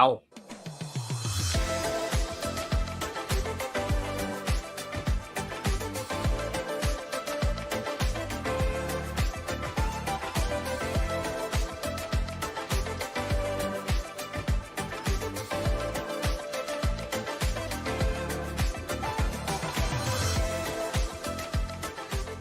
Ow.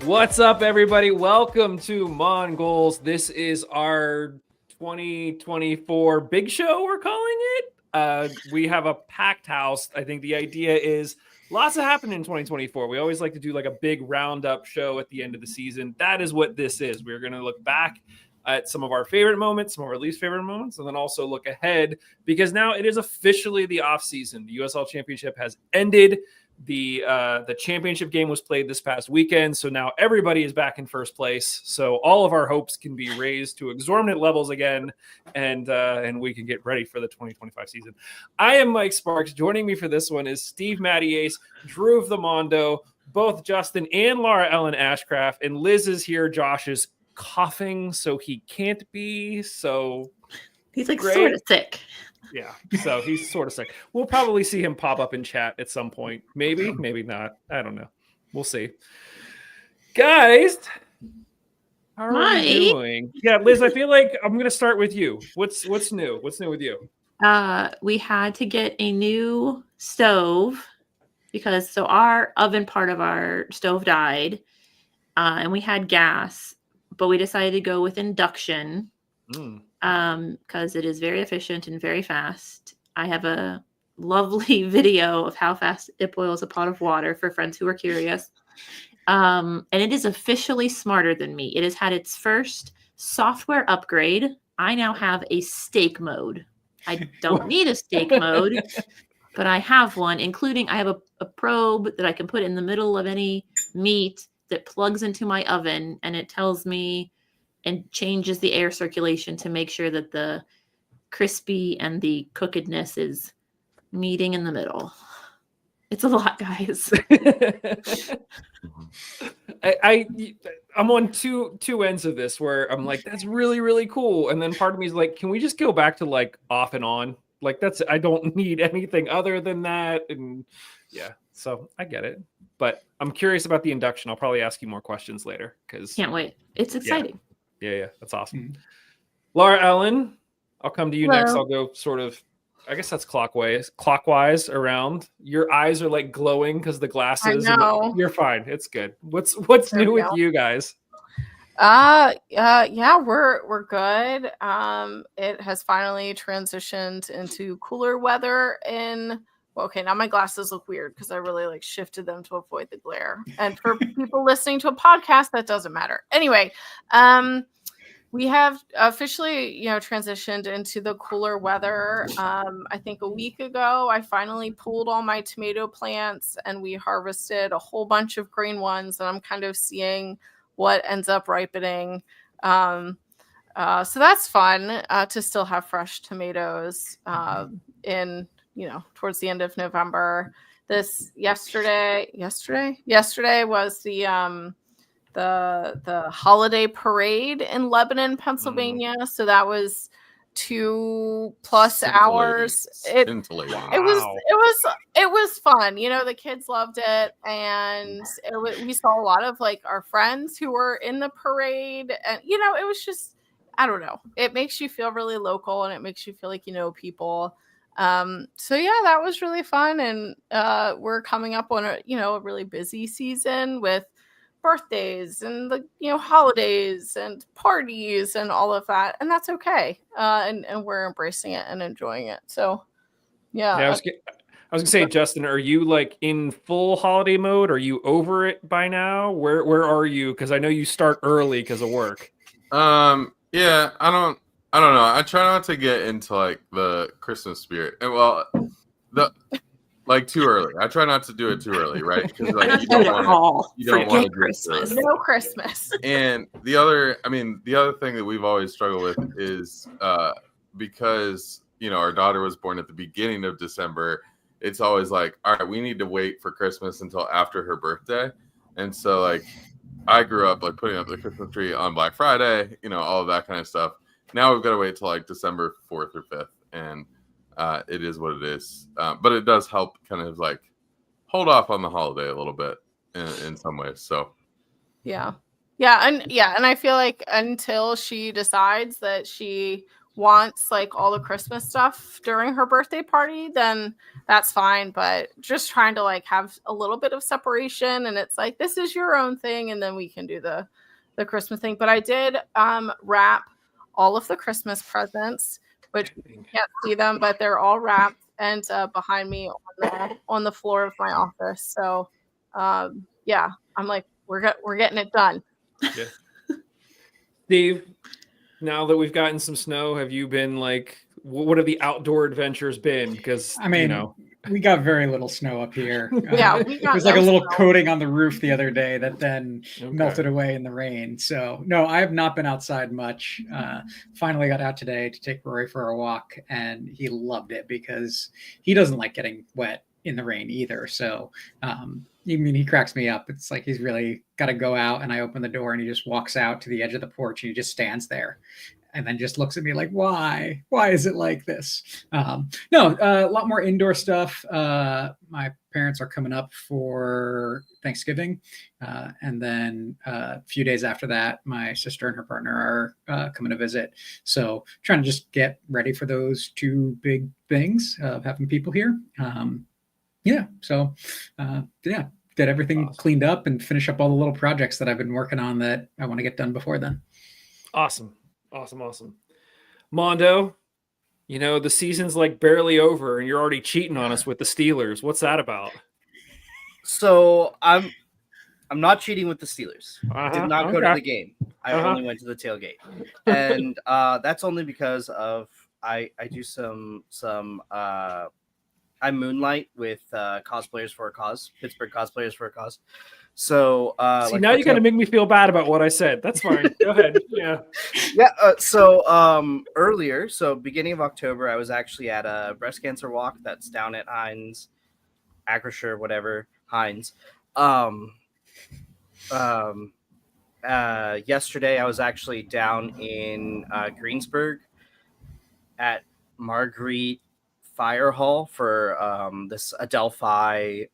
What's up, everybody? Welcome to Mongols. This is our 2024 big show, we're calling it. We have a packed house. I think the idea is lots to happen in 2024. We always like to do like a big roundup show at the end of the season. That is what this is. We're going to look back at some of our favorite moments, some of our least favorite moments, and then also look ahead because now it is officially the off season. The USL Championship has ended. The championship game was played this past weekend, so now everybody is back in first place. So all of our hopes can be raised to exorbitant levels again, and we can get ready for the 2025 season. I am Mike Sparks. Joining me for this one is Steve Mattiace, Drew of the Mondo, both Justin and Laura Ellen Ashcraft, and Liz is here. Josh is coughing, so he can't be. So he's like sort of sick. Yeah, so he's sort of sick. We'll probably see him pop up in chat at some point. Maybe, maybe not. I don't know. We'll see. Guys, how are you doing? Yeah, Liz, I feel like I'm going to start with you. What's new? What's new with you? We had to get a new stove because our oven part of our stove died, and we had gas, but we decided to go with induction. Because it is very efficient and very fast. I have a lovely video of how fast it boils a pot of water for friends who are curious. And it is officially smarter than me. It has had its first software upgrade. I now have a steak mode. I don't need a steak mode, but I have one, including I have a probe that I can put in the middle of any meat that plugs into my oven, and it tells me and changes the air circulation to make sure that the crispy and the cookedness is meeting in the middle. It's a lot, guys. I'm on two ends of this where I'm like, that's really, really cool. And then part of me is like, can we just go back to like off and on? Like I don't need anything other than that. And yeah, so I get it. But I'm curious about the induction. I'll probably ask you more questions later. Can't wait. It's exciting. Yeah, that's awesome. Mm-hmm. Laura Ellen, I'll come to you Hello. next. I'll go sort of, I guess that's clockwise around. Your eyes are like glowing because the glasses. I know. You're fine. It's good. What's new with you guys? Yeah, we're good. It has finally transitioned into cooler weather okay, now my glasses look weird because I really like shifted them to avoid the glare. And for people listening to a podcast, that doesn't matter. Anyway, we have officially, transitioned into the cooler weather. I think a week ago, I finally pulled all my tomato plants and we harvested a whole bunch of green ones, and I'm kind of seeing what ends up ripening. So that's fun to still have fresh tomatoes towards the end of November. Yesterday was the holiday parade in Lebanon, Pennsylvania. So that was 2+ hours. It was fun. The kids loved it, and we saw a lot of like our friends who were in the parade, and it was just, I don't know. It makes you feel really local, and it makes you feel like people. So yeah, that was really fun, and we're coming up on a really busy season with birthdays and the holidays and parties and all of that, and that's okay. And we're embracing it and enjoying it. So yeah. I was gonna say, Justin, are you like in full holiday mode? Are you over it by now? Where are you? Because I know you start early because of work. Yeah, I don't know. I try not to get into like the Christmas spirit. And too early. I try not to do it too early, right? Because like you don't want to Christmas. No Christmas. And the other thing that we've always struggled with is because our daughter was born at the beginning of December. It's always like, all right, we need to wait for Christmas until after her birthday. And so like I grew up like putting up the Christmas tree on Black Friday, all of that kind of stuff. Now we've got to wait till like December 4th or 5th. And it is what it is. But it does help kind of like hold off on the holiday a little bit in some ways. So Yeah, and I feel like until she decides that she wants like all the Christmas stuff during her birthday party, then that's fine. But just trying to like have a little bit of separation, and it's like this is your own thing, and then we can do the Christmas thing. But I did wrap all of the Christmas presents, which you can't see them, but they're all wrapped and behind me on the floor of my office. So yeah, I'm like we're getting it done. Yeah. Steve, now that we've gotten some snow, have you been like, what have the outdoor adventures been? Because I mean, we got very little snow up here. Yeah, we got it was like a little snow. coating on the roof the other day that then melted away in the rain. So no, I have not been outside much. Finally got out today to take Rory for a walk, and he loved it because he doesn't like getting wet in the rain either. So I mean, he cracks me up. It's like he's really got to go out, and I open the door and he just walks out to the edge of the porch and he just stands there and then just looks at me like, why is it like this? No, a lot more indoor stuff. My parents are coming up for Thanksgiving. And then a few days after that, my sister and her partner are coming to visit. So trying to just get ready for those two big things of having people here. Get everything cleaned up and finish up all the little projects that I've been working on that I want to get done before then. Awesome. Mondo, the season's like barely over and you're already cheating on us with the Steelers. What's that about? So I'm not cheating with the Steelers. I did not go to the game. I only went to the tailgate. And that's only because of I do some I moonlight with cosplayers for a cause, Pittsburgh cosplayers for a cause. So see, now you got to make me feel bad about what I said. That's fine. Go ahead. Yeah. So earlier, beginning of October, I was actually at a breast cancer walk that's down at Heinz, Acrisure, whatever, Heinz. Yesterday, I was actually down in Greensburg at Marguerite Fire Hall for this Adelphi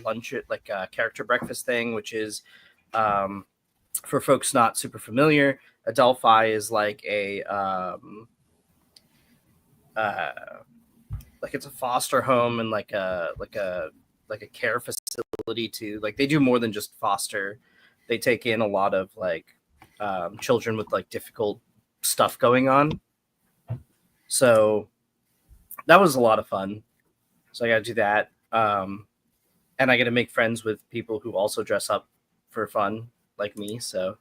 lunch, like a character breakfast thing, which is for folks not super familiar. Adelphi is like a like it's a foster home and like a care facility too. Like they do more than just foster. They take in a lot of like children with like difficult stuff going on. So that was a lot of fun. So I got to do that. And I get to make friends with people who also dress up for fun like me. So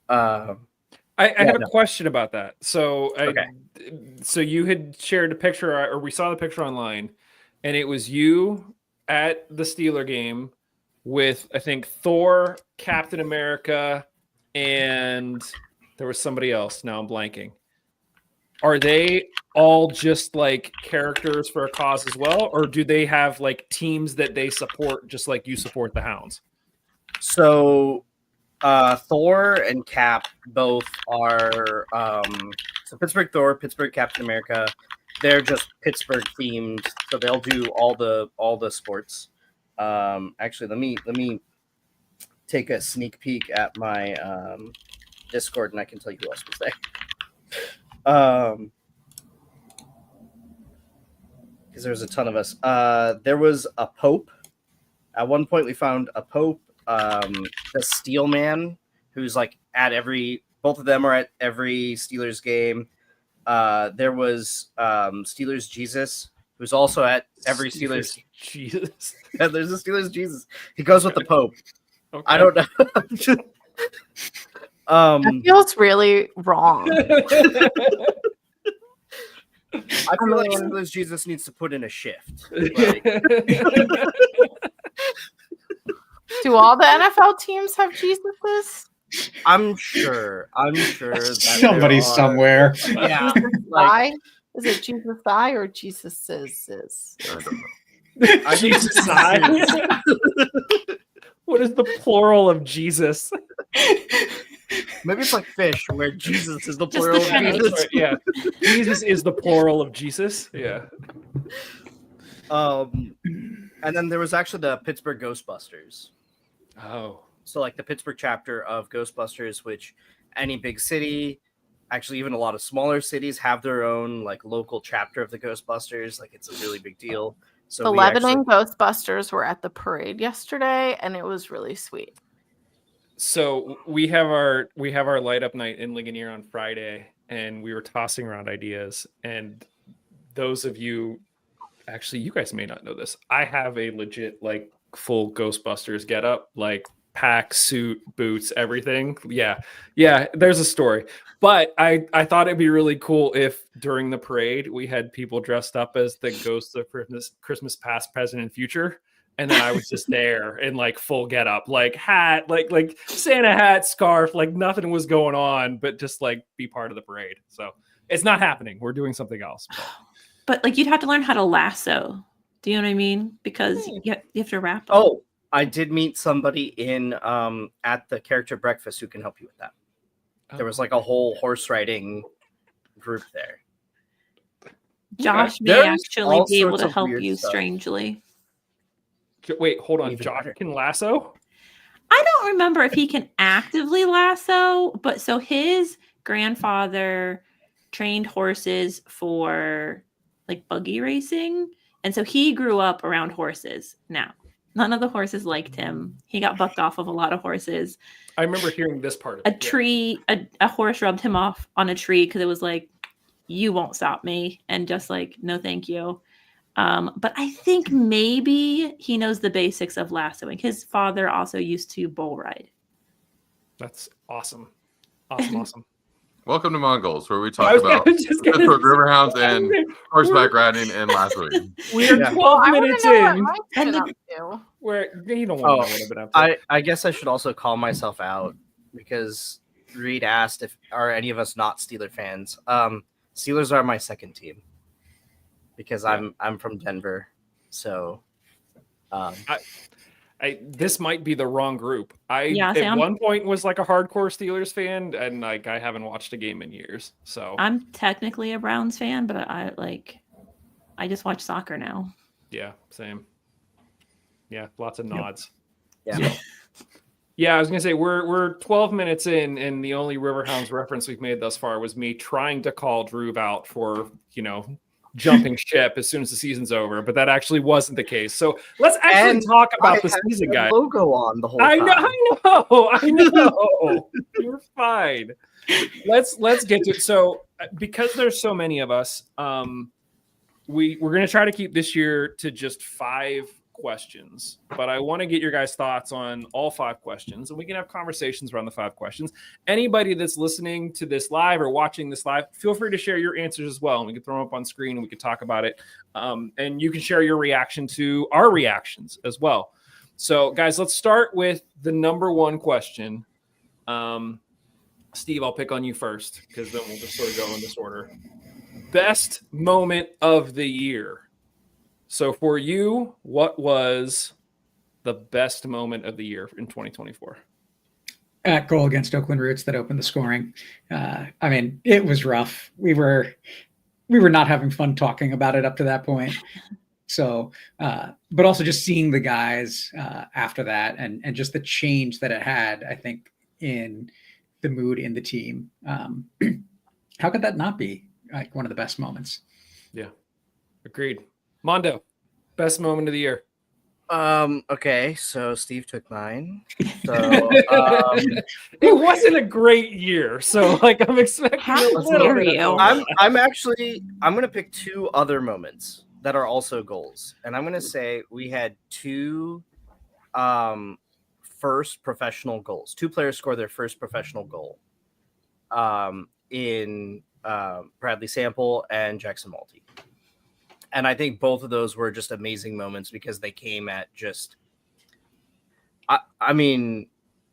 I have a question about that. So so you had shared a picture, or we saw the picture online, and it was you at the Steeler game with, I think, Thor, Captain America, and there was somebody else. Now I'm blanking. Are they all just like characters for a cause as well, or do they have like teams that they support just like you support the Hounds? So Thor and Cap both are so Pittsburgh Thor, Pittsburgh Captain America. They're just Pittsburgh themed, so they'll do all the sports. Actually, let me take a sneak peek at my Discord, and I can tell you who else was there. Because there's a ton of us. There was a Pope. At one point, we found a Pope, the Steel Man, who's like at both of them are at every Steelers game. There was Steelers Jesus, who's also at every Steelers Jesus. Yeah, there's a Steelers Jesus. He goes with the Pope. Okay. I don't know. That feels really wrong. I feel like Steelers Jesus needs to put in a shift. Like, do all the NFL teams have Jesuses? I'm sure that somebody somewhere. Yeah. Is it Jesus I or Jesus is? I don't know. Jesus I. What is the plural of Jesus? Maybe it's like fish, where Jesus is the Just plural the of Trinity. Jesus. Yeah, Jesus is the plural of Jesus. Yeah. And then there was actually the Pittsburgh Ghostbusters. Oh. So like the Pittsburgh chapter of Ghostbusters, which any big city, actually even a lot of smaller cities, have their own like local chapter of the Ghostbusters. Like it's a really big deal. So The we Lebanon actually, Ghostbusters were at the parade yesterday, and it was really sweet. So we have our light up night in Ligonier on Friday, and we were tossing around ideas. And those of you, actually, you guys may not know this. I have a legit like full Ghostbusters getup, like pack, suit, boots, everything. Yeah, there's a story. But I thought it'd be really cool if during the parade we had people dressed up as the ghosts of Christmas past, present, and future. And then I was just there in like full getup, like hat, like Santa hat, scarf, like nothing was going on, but just like be part of the parade. So it's not happening. We're doing something else. But like you'd have to learn how to lasso. Do you know what I mean? Because you have to wrap them. oh, I did meet somebody in at the character breakfast who can help you with that. There was like a whole horse riding group there. Josh may There's actually all be able sorts to of help weird you stuff. strangely. Wait, hold on. Even Josh better. can lasso? I don't remember if he can actively lasso, but so his grandfather trained horses for like buggy racing. And so he grew up around horses. Now, none of the horses liked him. He got bucked off of a lot of horses. I remember hearing this part of A it. Yeah. tree, a horse rubbed him off on a tree because it was like, you won't stop me. And just like, no, thank you. But I think maybe he knows the basics of lassoing. His father also used to bull ride. That's awesome. Awesome. Welcome to Mongols, where we I talk was about just gonna Pittsburgh say- Riverhounds and horseback riding and lassoing. We're Yeah. 12 I wanna minutes know what in. Mike's And been the- up to. Where you don't want to know what I've been up to. I guess I should also call myself out because Reed asked if are any of us not Steeler fans. Steelers are my second team because I'm from Denver, so This might be the wrong group. Yeah, at Sam. one point was like a hardcore Steelers fan, and like I haven't watched a game in years. So I'm technically a Browns fan, but I just watch soccer now. yeah, same. Yeah, lots of nods. yeah. Yeah, I was gonna say we're 12 minutes in, and the only Riverhounds reference we've made thus far was me trying to call Drew out for jumping ship as soon as the season's over, but that actually wasn't the case. So let's actually And talk about I the had season, the guys. logo on the whole I time. know. You're fine. Let's get to it. So because there's so many of us, we're gonna try to keep this year to just 5 questions, but I want to get your guys' thoughts on all 5 questions, and we can have conversations around the 5 questions. Anybody that's listening to this live or watching this live, feel free to share your answers as well, and we can throw them up on screen and we can talk about it. And you can share your reaction to our reactions as well. So, guys, let's start with the number 1 question. Steve, I'll pick on you first because then we'll just sort of go in this order. Best moment of the year. So for you, what was the best moment of the year in 2024? At goal against Oakland Roots that opened the scoring. I mean, it was rough. We were not having fun talking about it up to that point. So, but also just seeing the guys after that and just the change that it had, I think, in the mood in the team. How could that not be like one of the best moments? Yeah, agreed. Mondo, best moment of the year. Okay, so Steve took mine. So It wasn't a great year, so like I'm expecting How a little dare bit of you. moment. I'm gonna pick 2 other moments that are also goals, and I'm gonna say we had 2 first professional goals. 2 players scored their first professional goal in Bradley Sample and Jackson Malty. And I think both of those were just amazing moments because they came at just I mean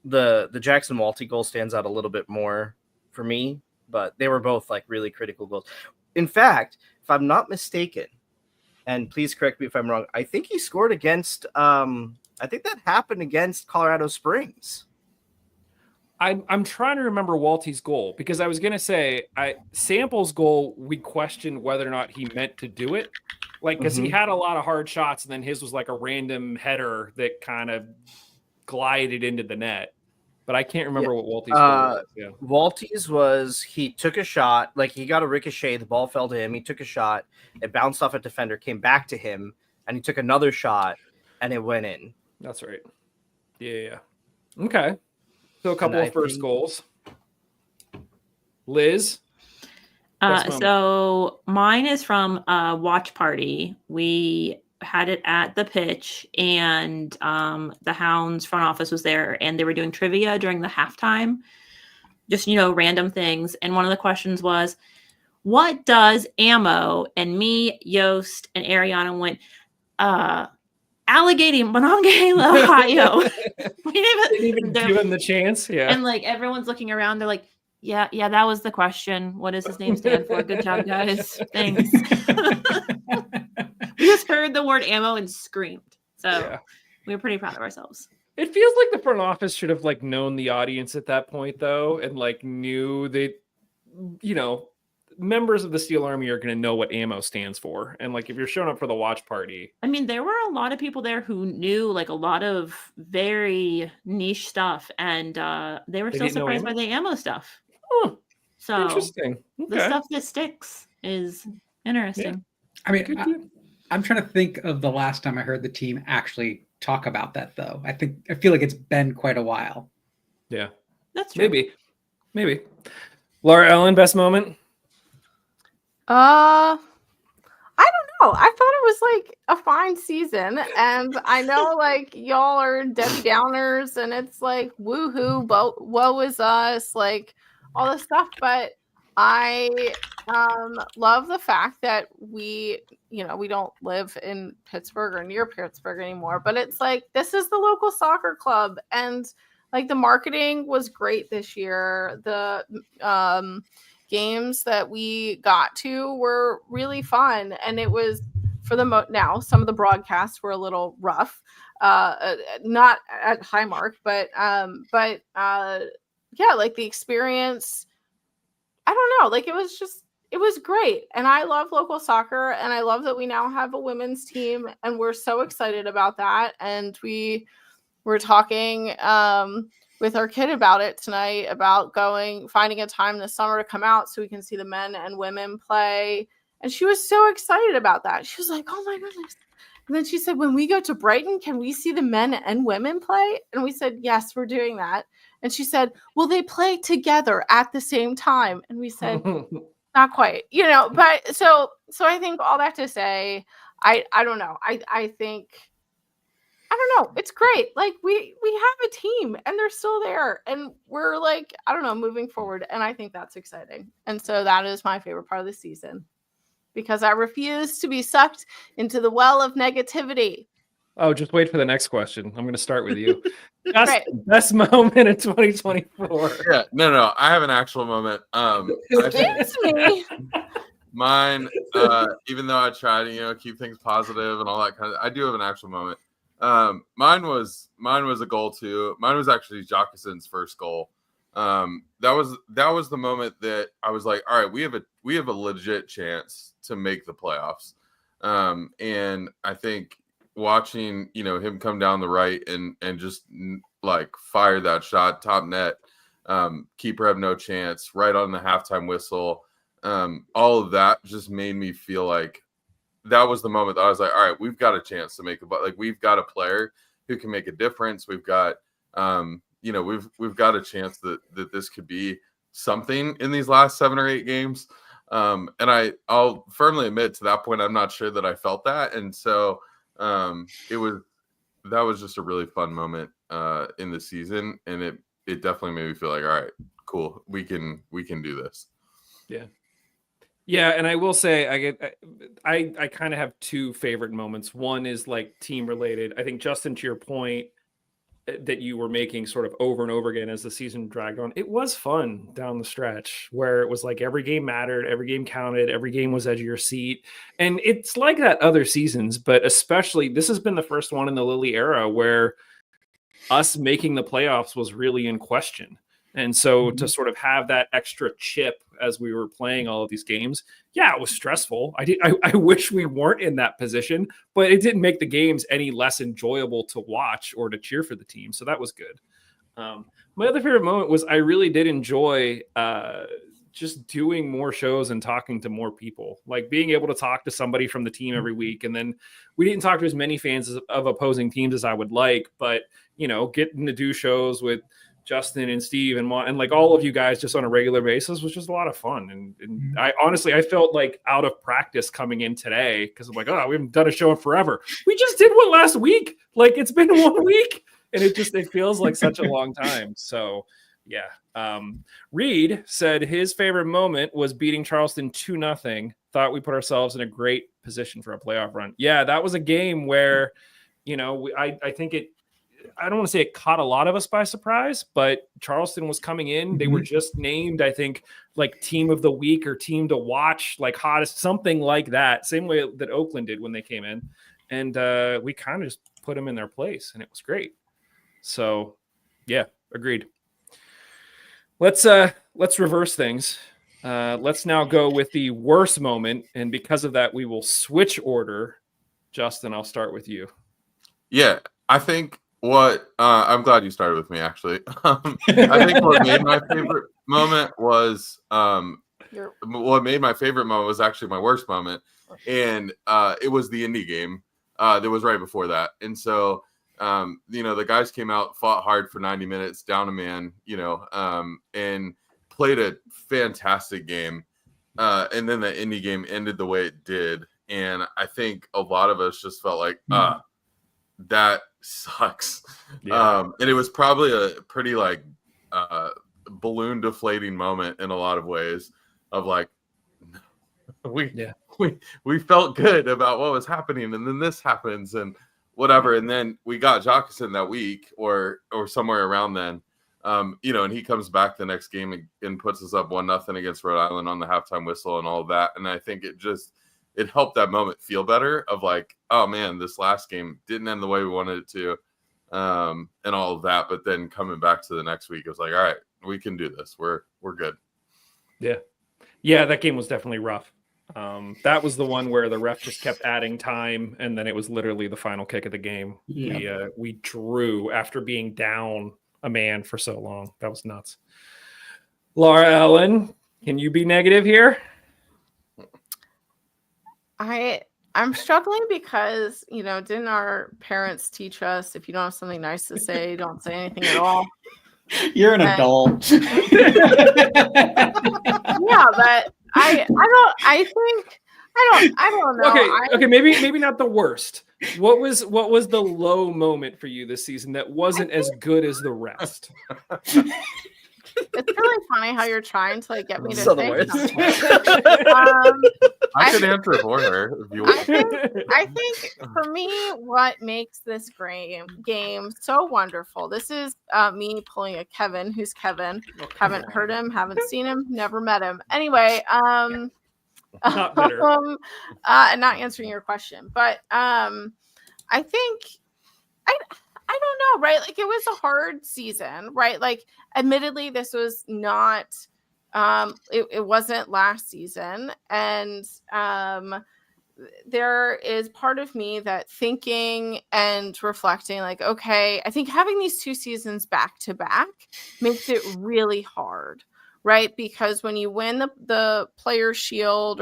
the Jackson Malty goal stands out a little bit more for me, but they were both like really critical goals. In fact, if I'm not mistaken, and please correct me if I'm wrong, I think he scored against I think that happened against Colorado Springs. I'm trying to remember Walty's goal, because I was gonna say Sample's goal, we questioned whether or not he meant to do it, like, because he had a lot of hard shots, and then his was like a random header that kind of glided into the net. But I can't remember what Walty's goal was. Yeah. Walty's was, he took a shot, like he got a ricochet, the ball fell to him, he took a shot, it bounced off a defender, came back to him, and he took another shot, and it went in. That's right. Yeah. Okay. So a couple of first goals. Liz? So mine is from a watch party. We had it at the pitch, and the Hounds front office was there, and they were doing trivia during the halftime. Just, random things. And one of the questions was, what does ammo? And me, Yost, and Ariana went, Allegheny, Monongahela, Ohio. We didn't even give him the chance. Yeah. And like everyone's looking around, they're like, yeah, that was the question. What does his name stand for? Good job, guys. Thanks. We just heard the word ammo and screamed. So we were pretty proud of ourselves. It feels like the front office should have like known the audience at that point, though, and like knew that, members of the Steel Army are going to know what ammo stands for. And like, if you're showing up for the watch party, I mean, there were a lot of people there who knew like a lot of very niche stuff, and they were still surprised by the ammo stuff. Oh, so interesting. Okay. The stuff that sticks is interesting. Yeah. I mean, I'm trying to think of the last time I heard the team actually talk about that, though. I feel like it's been quite a while. Yeah, that's true. Maybe. Laura Ellen, best moment. I don't know. I thought it was like a fine season, and I know like y'all are Debbie Downers, and it's like woohoo, woe is us, like all this stuff. But I love the fact that we don't live in Pittsburgh or near Pittsburgh anymore. But it's like this is the local soccer club, and like the marketing was great this year. The games that we got to were really fun, and it was for the now some of the broadcasts were a little rough, not at Highmark, but like the experience, I don't know, like it was great. And I love local soccer, and I love that we now have a women's team, and we're so excited about that. And we were talking with our kid about it tonight, about finding a time this summer to come out so we can see the men and women play. And she was so excited about that. She was like, oh my goodness. And then she said, when we go to Brighton, can we see the men and women play? And we said, yes, we're doing that. And she said, will they play together at the same time? And we said, not quite, but so I think all that to say, I don't know. I think, I don't know. It's great. Like we have a team, and they're still there, and we're like, I don't know, moving forward. And I think that's exciting. And so that is my favorite part of the season, because I refuse to be sucked into the well of negativity. Oh, just wait for the next question. I'm going to start with you. Best moment in 2024. Yeah, no. I have an actual moment. Excuse me. Mine, even though I try to, keep things positive and all that kind of, I do have an actual moment. Mine was a goal too. Mine was actually Jockesen's first goal. That was the moment that I was like, all right, we have a legit chance to make the playoffs. And I think watching, him come down the right and just like fire that shot, top net, keeper have no chance, right on the halftime whistle. All of that just made me feel like that was the moment that I was like, all right, we've got a chance to make we've got a player who can make a difference. We've got, we've got a chance that this could be something in these last 7 or 8 games. And I'll firmly admit, to that point, I'm not sure that I felt that. And so that was just a really fun moment in the season. And it definitely made me feel like, all right, cool. We can do this. Yeah. Yeah, and I will say I kind of have 2 favorite moments. One is like team related. I think, Justin, to your point that you were making sort of over and over again as the season dragged on, it was fun down the stretch where it was like every game mattered, every game counted, every game was edge of your seat. And it's like that other seasons, but especially this has been the first one in the Lily era where us making the playoffs was really in question. And so to sort of have that extra chip as we were playing all of these games, yeah, it was stressful. I wish we weren't in that position, but it didn't make the games any less enjoyable to watch or to cheer for the team. So that was good. My other favorite moment was I really did enjoy just doing more shows and talking to more people, like being able to talk to somebody from the team every week. And then we didn't talk to as many fans of opposing teams as I would like, but getting to do shows with Justin and Steve and like all of you guys just on a regular basis was just a lot of fun. And I honestly, I felt like out of practice coming in today because I'm like, oh, we haven't done a show in forever. We just did one last week. Like it's been 1 week and it feels like such a long time. So yeah. Reed said his favorite moment was beating Charleston 2-0. Thought we put ourselves in a great position for a playoff run. Yeah, that was a game where, I think I don't want to say it caught a lot of us by surprise, but Charleston was coming in. They were just named, I think, like team of the week or team to watch, like hottest, something like that. Same way that Oakland did when they came in. And we kind of just put them in their place, and it was great. So, yeah, agreed. Let's reverse things. Let's now go with the worst moment. And because of that, we will switch order. Justin, I'll start with you. Yeah, I think I'm glad you started with me, actually. I think what made my favorite moment was actually my worst moment. And it was the Indy game that was right before that. And so, the guys came out, fought hard for 90 minutes, down a man, and played a fantastic game. And then the Indy game ended the way it did. And I think a lot of us just felt like, that sucks. Yeah. And it was probably a pretty balloon deflating moment in a lot of ways of like, we felt good about what was happening. And then this happens and whatever. And then we got Jockerson that week or somewhere around then, and he comes back the next game and puts us up 1-0 against Rhode Island on the halftime whistle and all of that. And I think it helped that moment feel better of like, oh man, this last game didn't end the way we wanted it to, and all of that. But then coming back to the next week, it was like, all right, we can do this. We're good. Yeah, that game was definitely rough. That was the one where the ref just kept adding time, and then it was literally the final kick of the game. Yeah. We drew after being down a man for so long. That was nuts. Laura Ellen, can you be negative here? I'm struggling because, didn't our parents teach us if you don't have something nice to say, don't say anything at all? You're an adult. Yeah, but I don't know. Okay, maybe not the worst. What was the low moment for you this season that wasn't as good as the rest? It's really funny how you're trying to get me to say something. I could answer for her if you want. I think for me, what makes this game so wonderful. This is me pulling a Kevin. Who's Kevin? Haven't heard him. Haven't seen him. Never met him. Anyway, not bitter. And not answering your question, but I think I don't know, right? Like it was a hard season, right? Like admittedly, this was not it wasn't last season. And there is part of me that thinking and reflecting like, okay, I think having these 2 seasons back to back makes it really hard, right? Because when you win the Players' Shield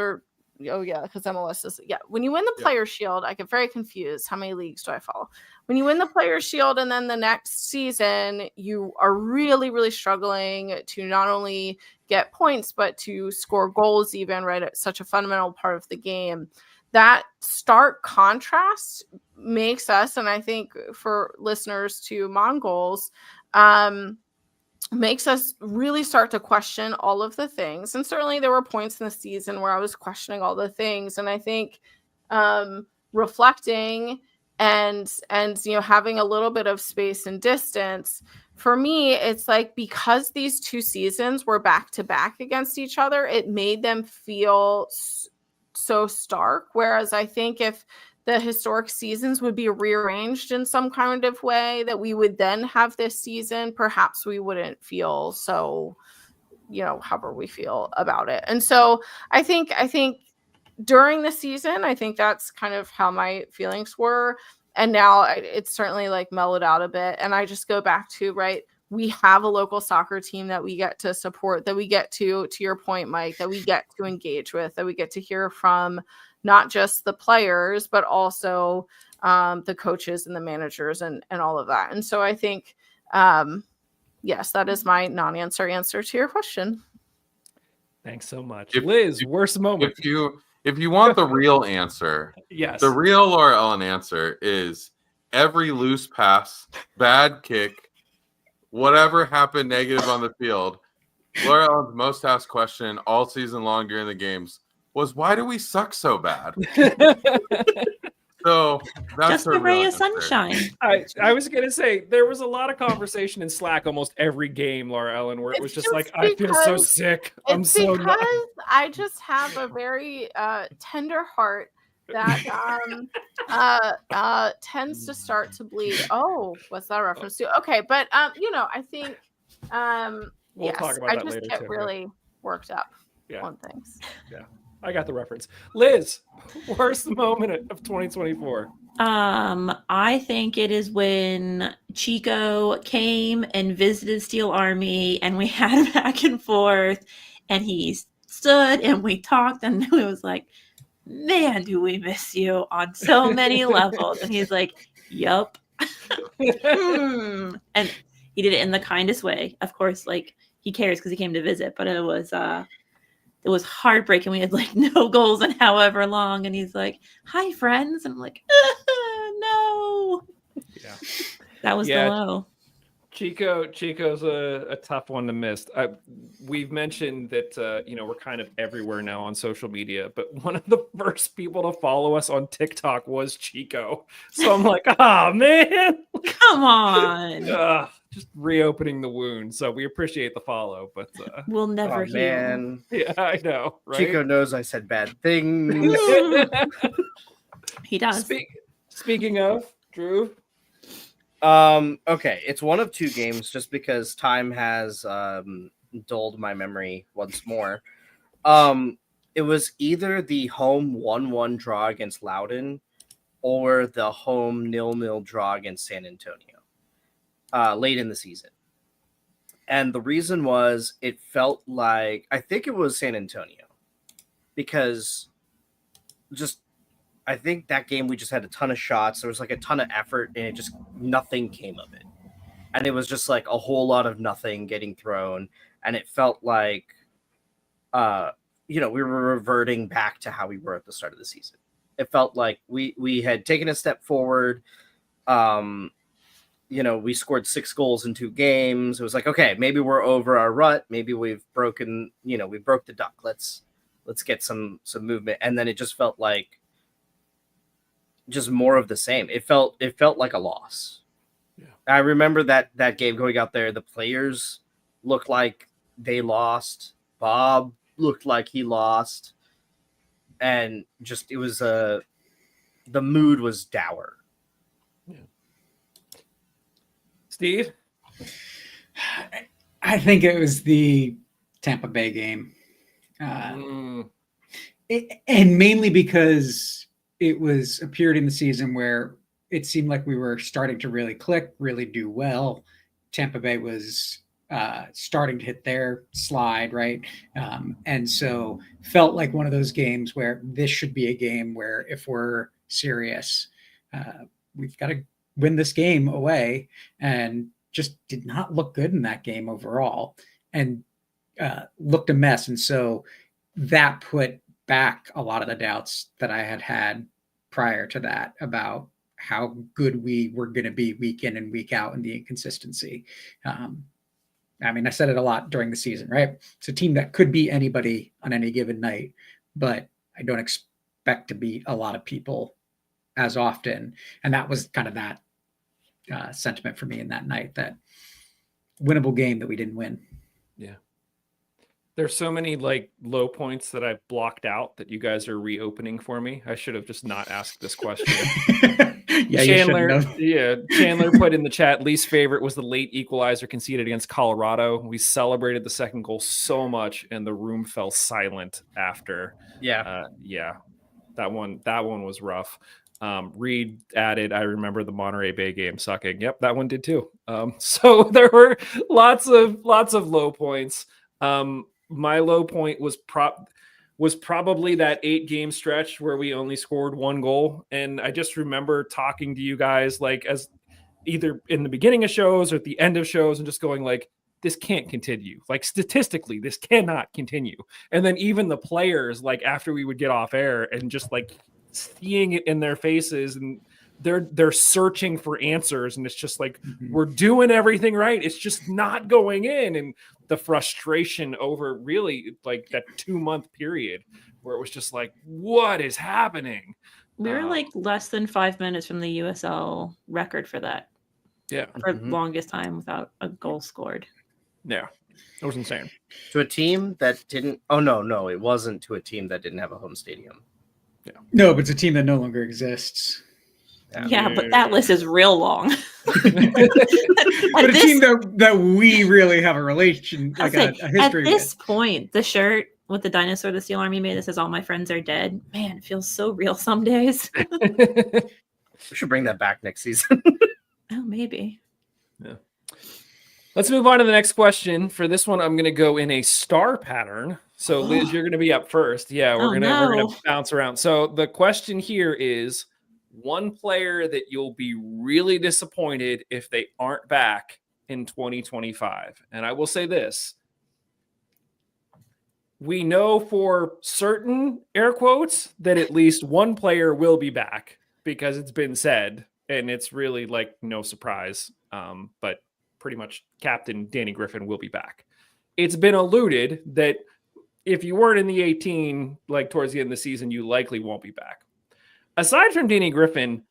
because MLS is when you win the Players' Shield, I get very confused. How many leagues do I follow? When you win the Players' Shield and then the next season, you are really, really struggling to not only get points, but to score goals even, right? It's such a fundamental part of the game. That stark contrast makes us, and I think for listeners to Mongols, makes us really start to question all of the things. And certainly there were points in the season where I was questioning all the things. And I think reflecting and having a little bit of space and distance, for me, it's like because these 2 seasons were back to back against each other, it made them feel so stark. Whereas I think if the historic seasons would be rearranged in some kind of way that we would then have this season, perhaps we wouldn't feel so, however we feel about it. And so I think during the season, I think that's kind of how my feelings were. And now it's certainly like mellowed out a bit. And I just go back to, right, we have a local soccer team that we get to support, that we get to your point, Mike, that we get to engage with, that we get to hear from not just the players, but also the coaches and the managers and all of that. And so I think, yes, that is my non-answer answer to your question. Thanks so much. Liz, worst moment. If you want the real answer, yes, the real Laura Ellen answer is every loose pass, bad kick, whatever happened negative on the field. Laura Ellen's most asked question all season long during the games was, why do we suck so bad? So that's just a ray of answer. sunshine. I was gonna say there was a lot of conversation in Slack almost every game, Laura Ellen, where it was just like, I feel so sick. I'm so because I just have a very tender heart that tends to start to bleed. Oh, what's that reference to? Okay, but I think we'll talk about I that just later get too, really worked up Yeah. on things. Yeah, I got the reference. Liz, worst moment of 2024. I think it is when Chico came and visited Steel Army and we had a back and forth and he stood and we talked and it was like, man, do we miss you on so many levels. And he's like, yup. And he did it in the kindest way. Of course, like he cares because he came to visit, but it was heartbreaking. We had like no goals in however long. And he's like, hi, friends. And I'm like, no. Yeah. That was the low. Chico's a tough one to miss. We've mentioned that we're kind of everywhere now on social media, but one of the first people to follow us on TikTok was Chico. So I'm like, oh man, come on. Just reopening the wound. So we appreciate the follow, but we'll never heal. Man. Yeah, I know. Right? Chico knows I said bad things. He does. Speaking of, Drew. Okay, it's one of two games just because time has dulled my memory once more. It was either the home 1-1 draw against Loudoun or the home 0-0 draw against San Antonio late in the season. And the reason was it felt like, I think it was San Antonio, because I think that game we just had a ton of shots. There was like a ton of effort and nothing came of it. And it was just like a whole lot of nothing getting thrown. And it felt like, we were reverting back to how we were at the start of the season. It felt like we had taken a step forward. We scored 6 goals in 2 games. It was like, okay, maybe we're over our rut. Maybe we've broken, we broke the duck. Let's get some movement. And then it just felt like just more of the same. It felt like a loss. Yeah. I remember that game going out there. The players looked like they lost. Bob looked like he lost. And just, it was the mood was dour. Yeah. Steve? I think it was the Tampa Bay game. And mainly because it was a period in the season where it seemed like we were starting to really click, really do well. Tampa Bay was starting to hit their slide, right? And so felt like one of those games where this should be a game where if we're serious, we've got to win this game away, and just did not look good in that game overall and looked a mess. And so that put back a lot of the doubts that I had prior to that about how good we were going to be week in and week out, and the inconsistency. I said it a lot during the season, right? It's a team that could beat anybody on any given night, but I don't expect to beat a lot of people as often. And that was kind of that sentiment for me in that night, that winnable game that we didn't win. Yeah. There's so many like low points that I've blocked out that you guys are reopening for me. I should have just not asked this question. Yeah, Chandler, you Chandler put in the chat, least favorite was the late equalizer conceded against Colorado. We celebrated the second goal so much, and the room fell silent after. Yeah. That one was rough. Reed added, I remember the Monterey Bay game sucking. Yep, that one did too. So there were lots of low points. My low point was probably that 8-game stretch where we only scored 1 goal. And I just remember talking to you guys like as either in the beginning of shows or at the end of shows and just going like, this can't continue. Like statistically, this cannot continue. And then even the players, like after we would get off air and just like seeing it in their faces and they're searching for answers. And it's just like, we're doing everything right. It's just not going in. And the frustration over really like that 2-month period where it was just like, what is happening? We were like less than 5 minutes from the USL record for that. Yeah. For the longest time without a goal scored. Yeah. It was insane. To a team that didn't. Oh, no, it wasn't to a team that didn't have a home stadium. Yeah. No, but it's a team that no longer exists. Yeah, but that list is real long. But a team that we really have a relation, like a history at this with. point, the shirt with the dinosaur the Steel Army made that says "All my friends are dead." Man, it feels so real some days. We should bring that back next season. Oh, maybe. Yeah. Let's move on to the next question. For this one, I'm going to go in a star pattern. So, Liz, you're going to be up first. Yeah, we're gonna bounce around. So, the question here is one player that you'll be really disappointed if they aren't back in 2025. And I will say this. We know for certain, air quotes, that at least one player will be back because it's been said. And it's really like no surprise. But pretty much Captain Danny Griffin will be back. It's been alluded that if you weren't in the 18, like towards the end of the season, you likely won't be back. Aside from Danny Griffin,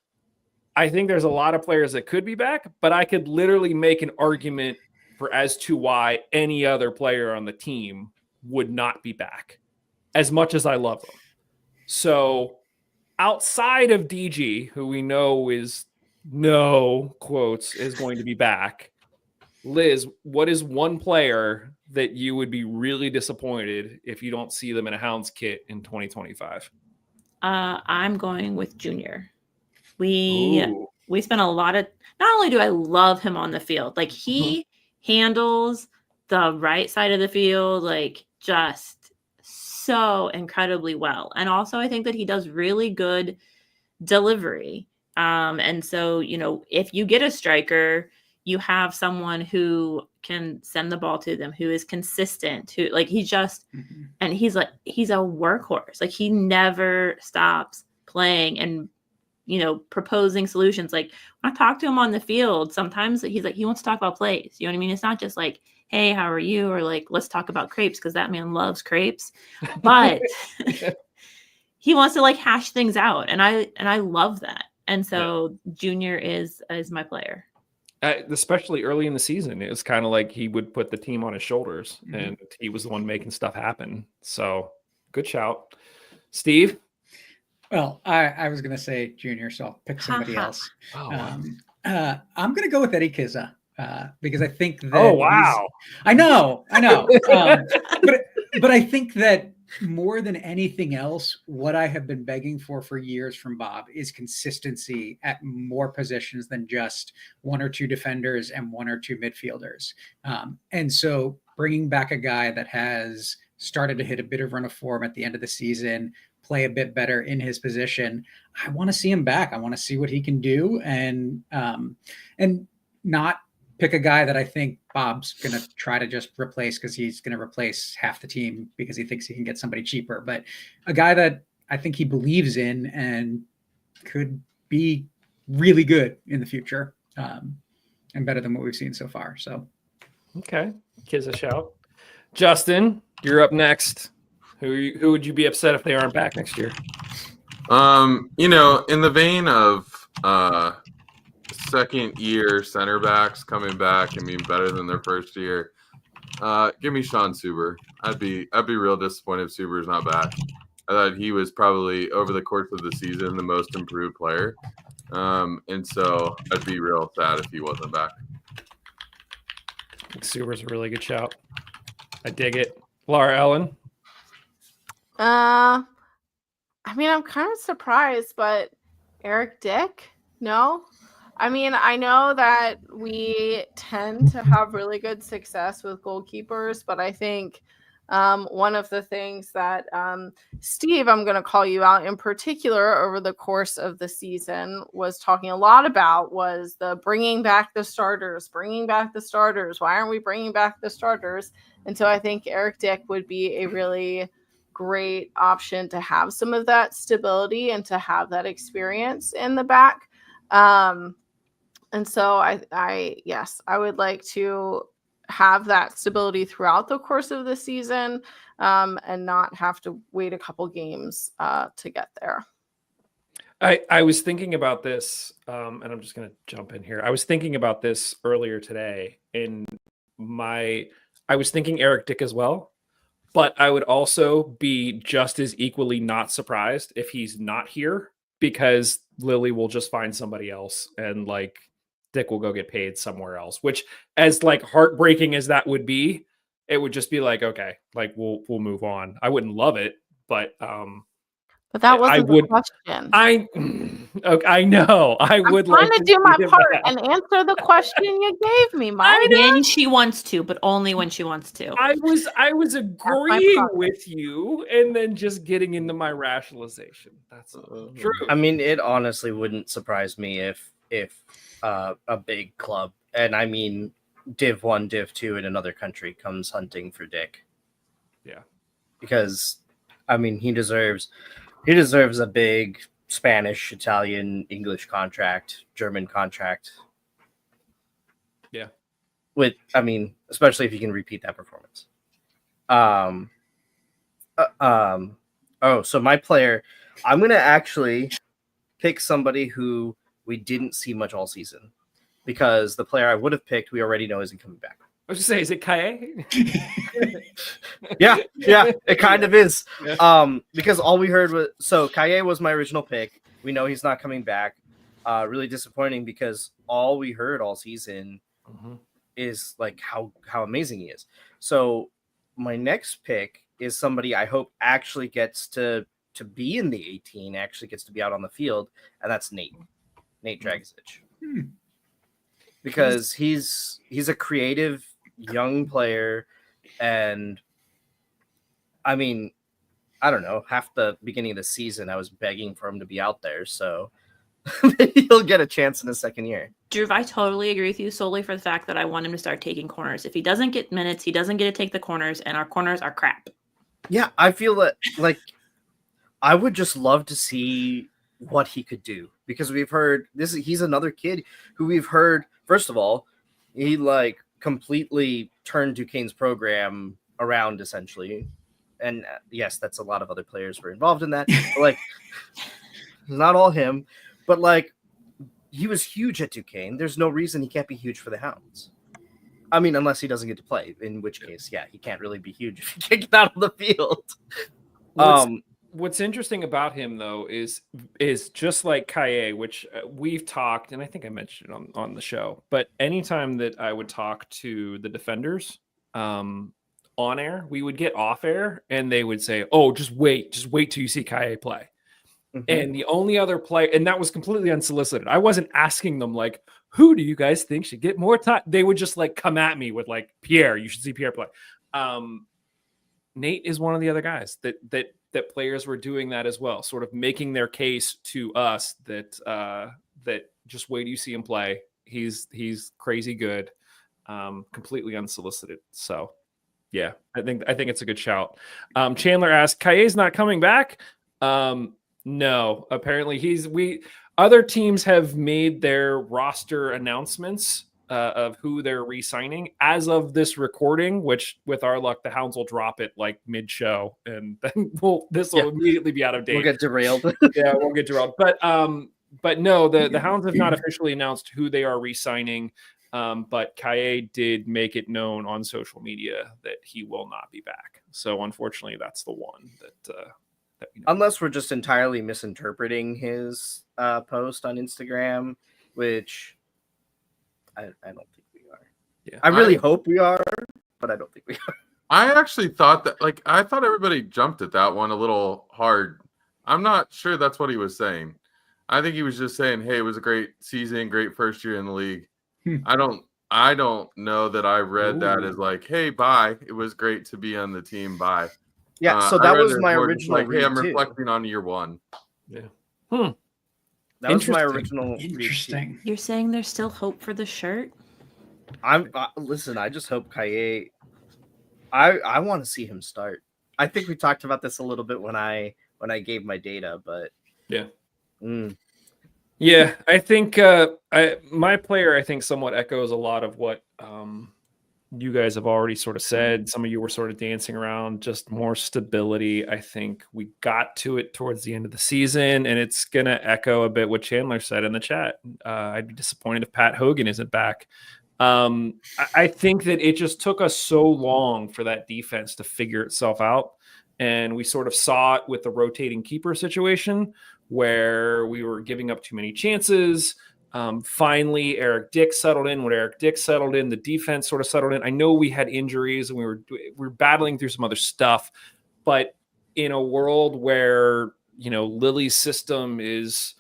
I think there's a lot of players that could be back, but I could literally make an argument for as to why any other player on the team would not be back, as much as I love them. So outside of DG, who we know is no quotes is going to be back, Liz, what is one player that you would be really disappointed if you don't see them in a Hounds kit in 2025? I'm going with Junior. We spent a lot of, not only do I love him on the field, like he handles the right side of the field, like just so incredibly well. And also I think that he does really good delivery. And so, you know, if you get a striker, you have someone who can send the ball to them, who is consistent, who like he just, and he's a workhorse. Like he never stops playing and, you know, proposing solutions. Like when I talk to him on the field, sometimes he's like, he wants to talk about plays. You know what I mean? It's not just like, hey, how are you? Or like, let's talk about crepes because that man loves crepes. But he wants to like hash things out. And I love that. And so Junior is my player. Especially early in the season, it was kind of like he would put the team on his shoulders and he was the one making stuff happen. So good shout. Steve? Well, I was going to say Junior, so I'll pick somebody else. Oh, wow. I'm going to go with Eddie Kizza because I think that. Oh, wow. I know. But I think that more than anything else, what I have been begging for years from Bob is consistency at more positions than just one or two defenders and one or two midfielders. And so bringing back a guy that has started to hit a bit of run of form at the end of the season, play a bit better in his position, I want to see him back. I want to see what he can do and not pick a guy that I think Bob's going to try to just replace because he's going to replace half the team because he thinks he can get somebody cheaper. But a guy that I think he believes in and could be really good in the future and better than what we've seen so far. So, okay. Kids a shout. Justin, you're up next. Who would you be upset if they aren't back next year? You know, in the vein of second year center backs coming back and being better than their first year, Give me Sean Suber. I'd be real disappointed if Suber's not back. I thought he was probably over the course of the season the most improved player, and so I'd be real sad if he wasn't back. I think Suber's a really good shout. I dig it. Laura Ellen. I mean, I'm kind of surprised, but Eric Dick? No. I mean, I know that we tend to have really good success with goalkeepers, but I think one of the things that Steve, I'm going to call you out in particular over the course of the season, was talking a lot about was the bringing back the starters. Why aren't we bringing back the starters? And so I think Eric Dick would be a really great option to have some of that stability and to have that experience in the back. And so yes, I would like to have that stability throughout the course of the season, and not have to wait a couple games to get there. I was thinking about this, and I'm just going to jump in here. I was thinking about this earlier today, and I was thinking Eric Dick as well, but I would also be just as equally not surprised if he's not here, because Lily will just find somebody else, and like Dick will go get paid somewhere else, which, as like heartbreaking as that would be, it would just be like, okay, like we'll move on. I wouldn't love it, but that wasn't the question. I know. I'm would like to do my part and answer the question you gave me, Mike. When she wants to, but only when she wants to. I was agreeing with you and then just getting into my rationalization. That's true. I mean, it honestly wouldn't surprise me if a big club, and I mean Div 1, Div 2 in another country, comes hunting for Dick. Yeah. Because I mean, he deserves a big Spanish, Italian, English contract, German contract. Yeah. I mean, especially if you can repeat that performance. So my player, I'm going to actually pick somebody who we didn't see much all season, because the player I would have picked, we already know isn't coming back. I was just saying, is it Kaye? yeah, it kind of is. Yeah. Because all we heard was, so Kaye was my original pick. We know he's not coming back. Really disappointing, because all we heard all season is like how amazing he is. So my next pick is somebody I hope actually gets to be in the 18, actually gets to be out on the field, and that's Nate Dragic. Because he's a creative young player, and I mean, I don't know, half the beginning of the season I was begging for him to be out there, so maybe he'll get a chance in his second year. Drew, I totally agree with you, solely for the fact that I want him to start taking corners. If he doesn't get minutes, he doesn't get to take the corners, and our corners are crap. Yeah, I feel that, like, I would just love to see what he could do, because we've heard he's another kid who we've heard, first of all, he like completely turned Duquesne's program around, essentially. And yes, that's a lot of other players were involved in that. But, like, not all him, but like, he was huge at Duquesne. There's no reason he can't be huge for the Hounds. I mean, unless he doesn't get to play, in which case, yeah, he can't really be huge if he can't get out on the field. What's interesting about him, though, is just like Kaye, which we've talked, and I think I mentioned it on the show, but anytime that I would talk to the defenders on air, we would get off air, and they would say, oh, just wait till you see Kaye play. Mm-hmm. And the only other player, and that was completely unsolicited. I wasn't asking them, like, who do you guys think should get more time? They would just, like, come at me with, like, Pierre, you should see Pierre play. Nate is one of the other guys that players were doing that as well, sort of making their case to us that just wait till you see him play. He's crazy good, completely unsolicited. So yeah, I think it's a good shout. Chandler asked, Kaye's not coming back. No, apparently other teams have made their roster announcements of who they're re-signing as of this recording, which with our luck, the Hounds will drop it like mid-show, and then this will immediately be out of date. We'll get derailed. Yeah, we'll get derailed. But no, the Hounds have not officially announced who they are re-signing. But Kaye did make it known on social media that he will not be back. So unfortunately, that's the one that we know. Unless we're just entirely misinterpreting his post on Instagram, which I don't think we are. Yeah. I really hope we are, but I don't think we are. I actually thought that, like, I thought everybody jumped at that one a little hard. I'm not sure that's what he was saying. I think he was just saying, "Hey, it was a great season, great first year in the league." I don't know that I read that as like, "Hey, bye. It was great to be on the team. Bye." Yeah, so I that read was it my more just original like, "Hey, I'm read, too. reflecting on year one." Yeah. That was my Interesting. original read, too. Interesting. You're saying there's still hope for the shirt? Listen, I just hope Kaye. I want to see him start. I think we talked about this a little bit when I gave my data, but Yeah. Mm. Yeah, I think my player, I think, somewhat echoes a lot of what you guys have already sort of said. Some of you were sort of dancing around, just more stability. I think we got to it towards the end of the season, and it's going to echo a bit what Chandler said in the chat. I'd be disappointed if Pat Hogan isn't back. I think that it just took us so long for that defense to figure itself out. And we sort of saw it with the rotating keeper situation where we were giving up too many chances. Finally, Eric Dick settled in. When Eric Dick settled in, the defense sort of settled in. I know we had injuries and we were battling through some other stuff, but in a world where, Lily's system is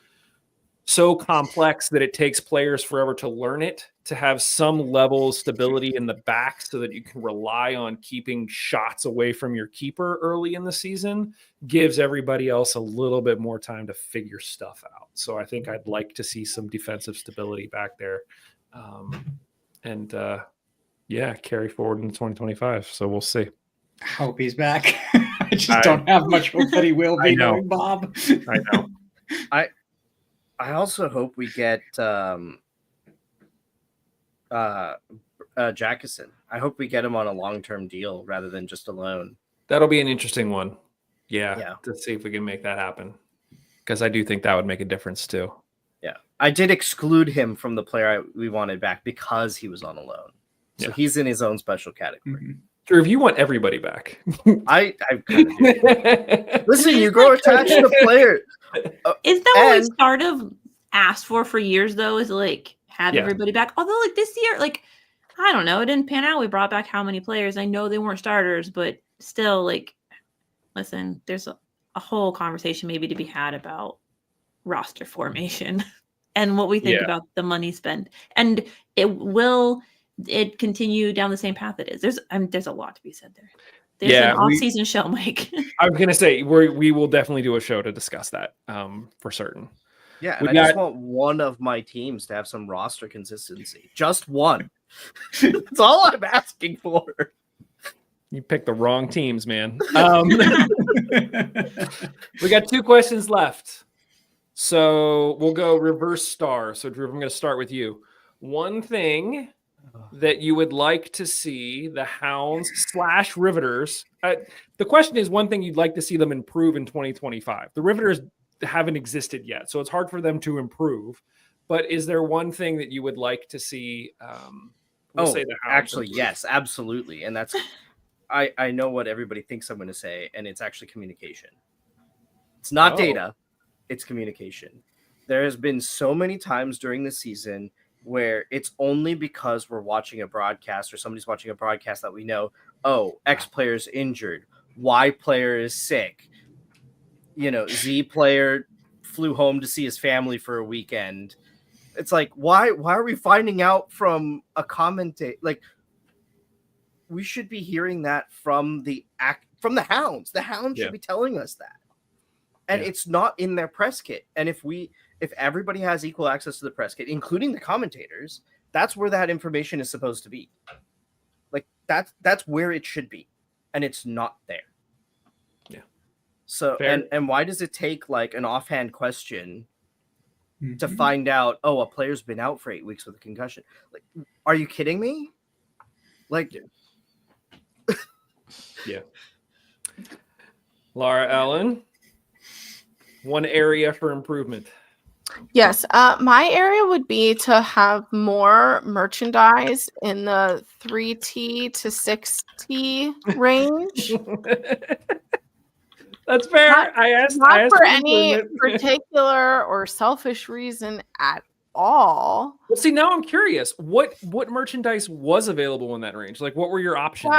so complex that it takes players forever to learn it, to have some level of stability in the back so that you can rely on keeping shots away from your keeper early in the season gives everybody else a little bit more time to figure stuff out. So I think I'd like to see some defensive stability back there. Carry forward into 2025. So we'll see. I hope he's back. I just don't have much hope that he will be, knowing Bob. I know. I also hope we get Jackson. I hope we get him on a long-term deal rather than just a loan. That'll be an interesting one. Yeah. To see if we can make that happen. Because I do think that would make a difference too. Yeah. I did exclude him from the player we wanted back because he was on a loan. So he's in his own special category. Mm-hmm. Drew, if you want everybody back. I kind of do. Listen, you grow attached to players. Is that what we sort of asked for years, though, is like have everybody back? Although like this year, like, I don't know, it didn't pan out. We brought back how many players? I know they weren't starters, but still, like, listen, there's a whole conversation maybe to be had about roster formation and what we think about the money spent. And it continue down the same path it is. There's a lot to be said there. There's an off-season show, Mike. I was gonna say we will definitely do a show to discuss that for certain. Yeah, and I just want one of my teams to have some roster consistency. Just one. That's all I'm asking for. You picked the wrong teams, man. We got 2 questions left. So we'll go reverse star. So Drew, I'm going to start with you. One thing that you would like to see the Hounds / Riveters. The question is one thing you'd like to see them improve in 2025. The Riveters haven't existed yet, so it's hard for them to improve. But is there one thing that you would like to see? Say the Hounds actually, improve? yes, absolutely. And that's I know what everybody thinks I'm going to say, and it's actually communication. It's not data, it's communication. There has been so many times during the season where it's only because we're watching a broadcast or somebody's watching a broadcast that we know, X player is injured, Y player is sick, Z player flew home to see his family for a weekend. It's like, why are we finding out from a commentator? Like, we should be hearing that from the Hounds. The Hounds should be telling us that. And it's not in their press kit. And if everybody has equal access to the press kit, including the commentators, that's where that information is supposed to be. Like that's where it should be. And it's not there. Yeah. So and why does it take like an offhand question to find out, a player's been out for 8 weeks with a concussion? Like, are you kidding me? Like Yeah. Laura Allen, one area for improvement. Yes, my area would be to have more merchandise in the 3T to 6T range. That's fair. Not, I asked not for for any improvement. particular or selfish reason at all. Well, see, now I'm curious. What merchandise was available in that range? Like, what were your options?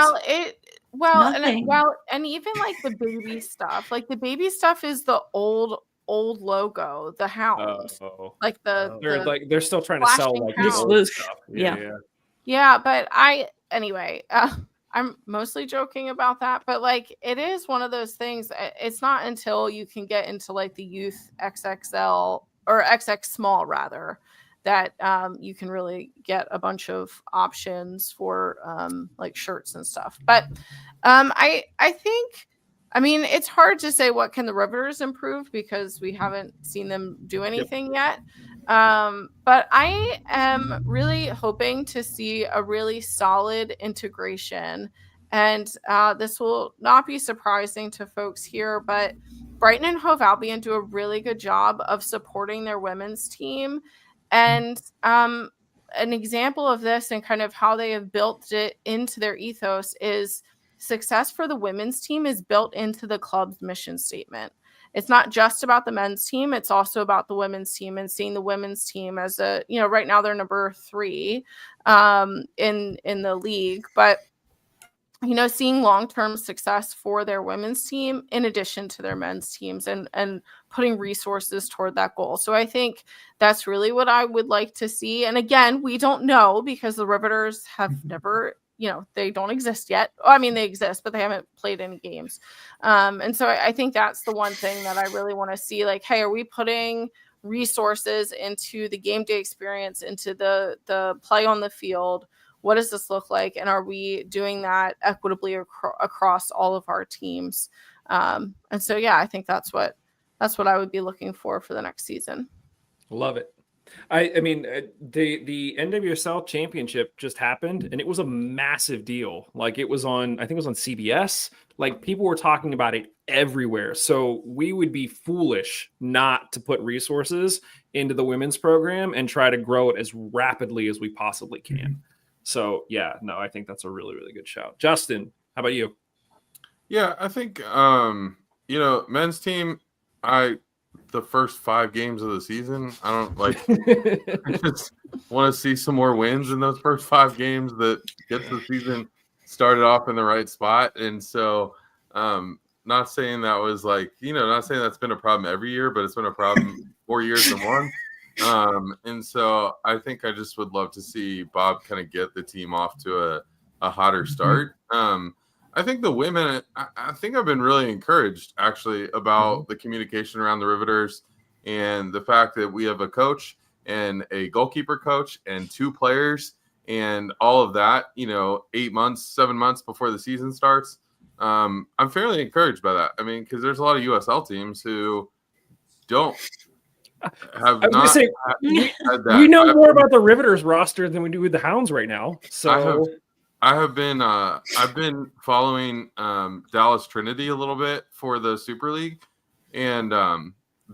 Nothing. And even like the baby stuff. Like the baby stuff is the old logo, the hound. Oh, Like they're still trying to sell flashing like the The hound. old swoosh. stuff. Yeah. Yeah, but anyway, I'm mostly joking about that, but like it is one of those things. It's not until you can get into like the youth XXL or XX small rather that you can really get a bunch of options for like shirts and stuff. But I think, I mean, it's hard to say what can the Riveters improve because we haven't seen them do anything yet. But I am really hoping to see a really solid integration. And this will not be surprising to folks here, but Brighton and Hove Albion do a really good job of supporting their women's team. And an example of this and kind of how they have built it into their ethos is success for the women's team is built into the club's mission statement. It's not just about the men's team, it's also about the women's team and seeing the women's team as a, right now they're number 3 in the league, but seeing long-term success for their women's team in addition to their men's teams and putting resources toward that goal. So I think that's really what I would like to see. And again, we don't know because the Riveters have never, they don't exist yet. I mean, they exist, but they haven't played any games. And so I think that's the one thing that I really want to see. Like, hey, are we putting resources into the game day experience, into the play on the field? What does this look like? And are we doing that equitably across all of our teams? And so, yeah, I think that's what I would be looking for the next season. Love it. I mean, the NWSL championship just happened and it was a massive deal. Like I think it was on CBS. Like people were talking about it everywhere. So we would be foolish not to put resources into the women's program and try to grow it as rapidly as we possibly can. So yeah, no, I think that's a really, really good shout. Justin, how about you? Yeah, I think men's team, the first 5 games of the season, I don't like I just want to see some more wins in those first 5 games that gets the season started off in the right spot. And so not saying that was like, not saying that's been a problem every year, but it's been a problem 4 years in one. And so I think I just would love to see Bob kind of get the team off to a hotter start. I think the women, I think I've been really encouraged actually about the communication around the Riveters and the fact that we have a coach and a goalkeeper coach and 2 players and all of that, 8 months, 7 months before the season starts. I'm fairly encouraged by that. I mean, because there's a lot of USL teams who don't have not say, had that. We know more about the Riveters roster than we do with the Hounds right now. So I have been I've been following Dallas Trinity a little bit for the Super League, and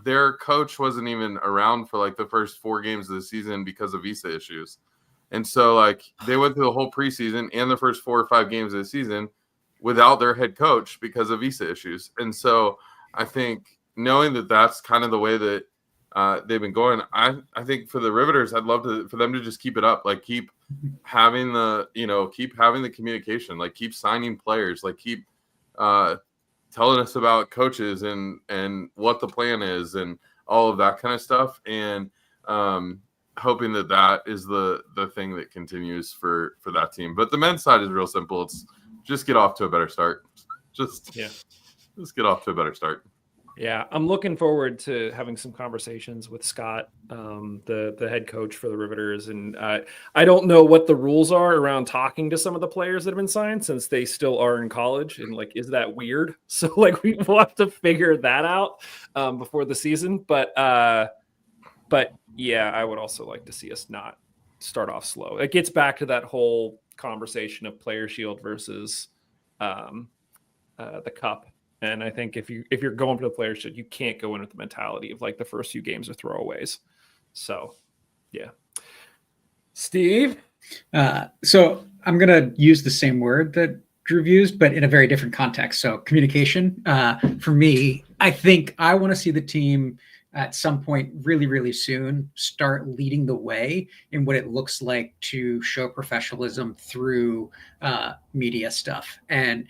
their coach wasn't even around for like the first 4 games of the season because of visa issues. And so like they went through the whole preseason and the first 4 or 5 games of the season without their head coach because of visa issues. And so I think knowing that that's kind of the way that they've been going, I think for the Riveters, I'd love for them to just keep it up, like keep having the communication, like keep signing players, like keep telling us about coaches and what the plan is and all of that kind of stuff, and hoping that is the thing that continues for that team. But the men's side is real simple. It's just get off to a better start. Just get off to a better start. Yeah, I'm looking forward to having some conversations with Scott, the head coach for the Riveters. And I don't know what the rules are around talking to some of the players that have been signed since they still are in college. And like, is that weird? So like, we'll have to figure that out before the season. But yeah, I would also like to see us not start off slow. It gets back to that whole conversation of player shield versus the cup. And I think if you're going for the players, you can't go in with the mentality of like the first few games are throwaways. So, yeah. Steve? So I'm going to use the same word that Drew used, but in a very different context. So communication. For me, I think I want to see the team at some point really, really soon start leading the way in what it looks like to show professionalism through media stuff. And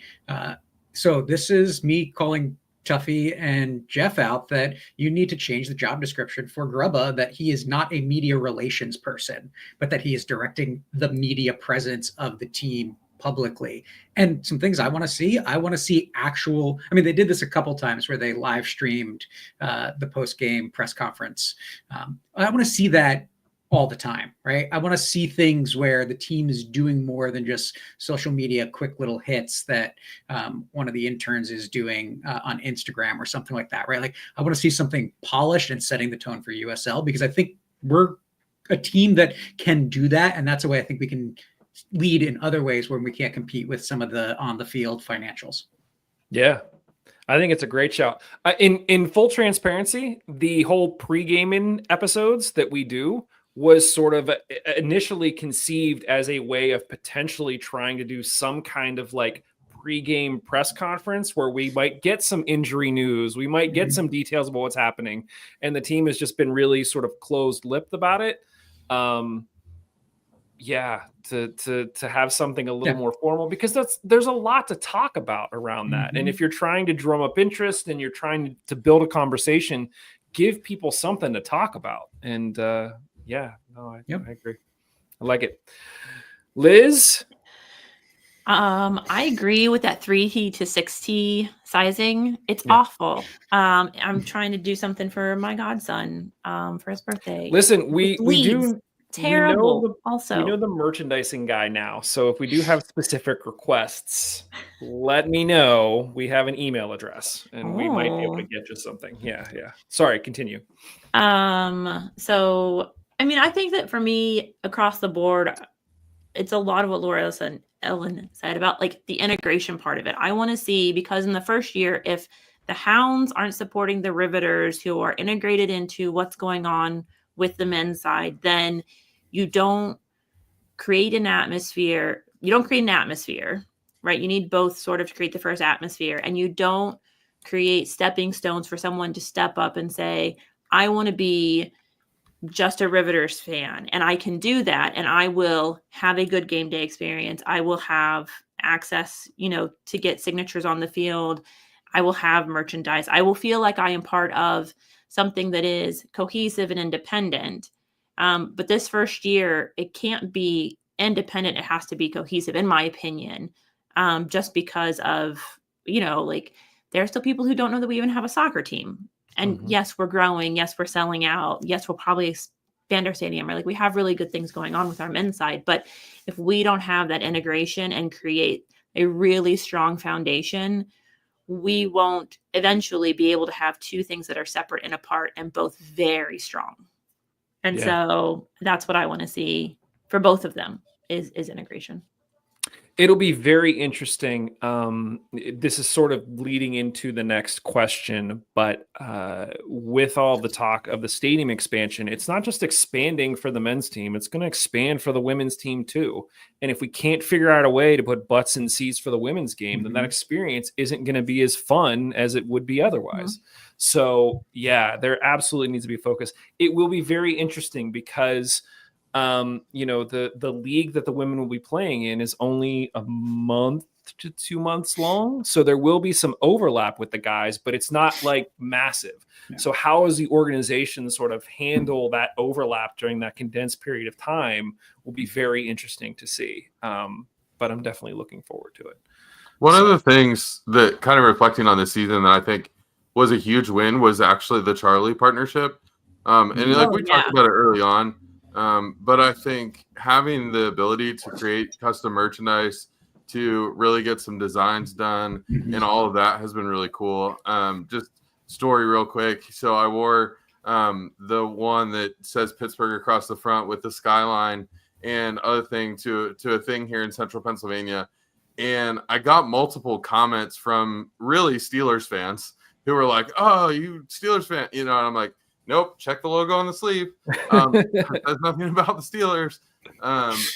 so this is me calling Tuffy and Jeff out that you need to change the job description for Grubba, that he is not a media relations person, but that he is directing the media presence of the team publicly. And some things I want to see actual, I mean, they did this a couple times where they live streamed the post-game press conference. I want to see that all the time, right? I want to see things where the team is doing more than just social media, quick little hits that one of the interns is doing on Instagram or something like that, right? Like I want to see something polished and setting the tone for USL, because I think we're a team that can do that. And that's a way I think we can lead in other ways when we can't compete with some of the on the field financials. Yeah. I think it's a great shout. In full transparency, the whole pre-gaming episodes that we do was sort of initially conceived as a way of potentially trying to do some kind of like pre-game press conference where we might get some injury news, we might get some details about what's happening, and the team has just been really sort of closed-lipped about it. Yeah, to have something a little more formal, because there's a lot to talk about around that. And if you're trying to drum up interest and you're trying to build a conversation, give people something to talk about. And I agree. I like it. Liz? I agree with that 3T to 6T sizing. It's awful. I'm trying to do something for my godson for his birthday. Listen, we do terrible. We know the merchandising guy now. So if we do have specific requests, let me know. We have an email address and we might be able to get you something. Yeah. Sorry, continue. So I mean, I think that for me across the board, it's a lot of what Laura and Ellen said about like the integration part of it. I want to see, because in the first year, if the Hounds aren't supporting the Riveters who are integrated into what's going on with the men's side, then you don't create an atmosphere. You don't create an atmosphere, right? You need both sort of to create the first atmosphere, and you don't create stepping stones for someone to step up and say, I want to be just a Riveters fan, and I can do that, and I will have a good game day experience. I will have access, to get signatures on the field. I will have merchandise. I will feel like I am part of something that is cohesive and independent. But this first year, it can't be independent. It has to be cohesive, in my opinion, just because of, like there are still people who don't know that we even have a soccer team. And yes, we're growing. Yes, we're selling out. Yes, we'll probably expand our stadium. Right? Like we have really good things going on with our men's side. But if we don't have that integration and create a really strong foundation, we won't eventually be able to have two things that are separate and apart and both very strong. And so that's what I want to see for both of them is integration. It'll be very interesting. This is sort of leading into the next question, but with all the talk of the stadium expansion, it's not just expanding for the men's team, it's going to expand for the women's team too. And if we can't figure out a way to put butts in seats for the women's game, then that experience isn't going to be as fun as it would be otherwise. So yeah, there absolutely needs to be focus. It will be very interesting because the league that the women will be playing in is only a month to 2 months long. So there will be some overlap with the guys, but it's not like massive. Yeah. So how does the organization sort of handle that overlap during that condensed period of time will be very interesting to see. But I'm definitely looking forward to it. One of the things that kind of reflecting on this season that I think was a huge win was actually the Charlie partnership. We talked about it early on. But I think having the ability to create custom merchandise, to really get some designs done, and all of that has been really cool. Just story real quick. So I wore the one that says Pittsburgh across the front with the skyline and other thing to a thing here in central Pennsylvania. And I got multiple comments from really Steelers fans who were like, "Oh, you Steelers fan," and I'm like, "Nope, check the logo on the sleeve. It says nothing about the Steelers."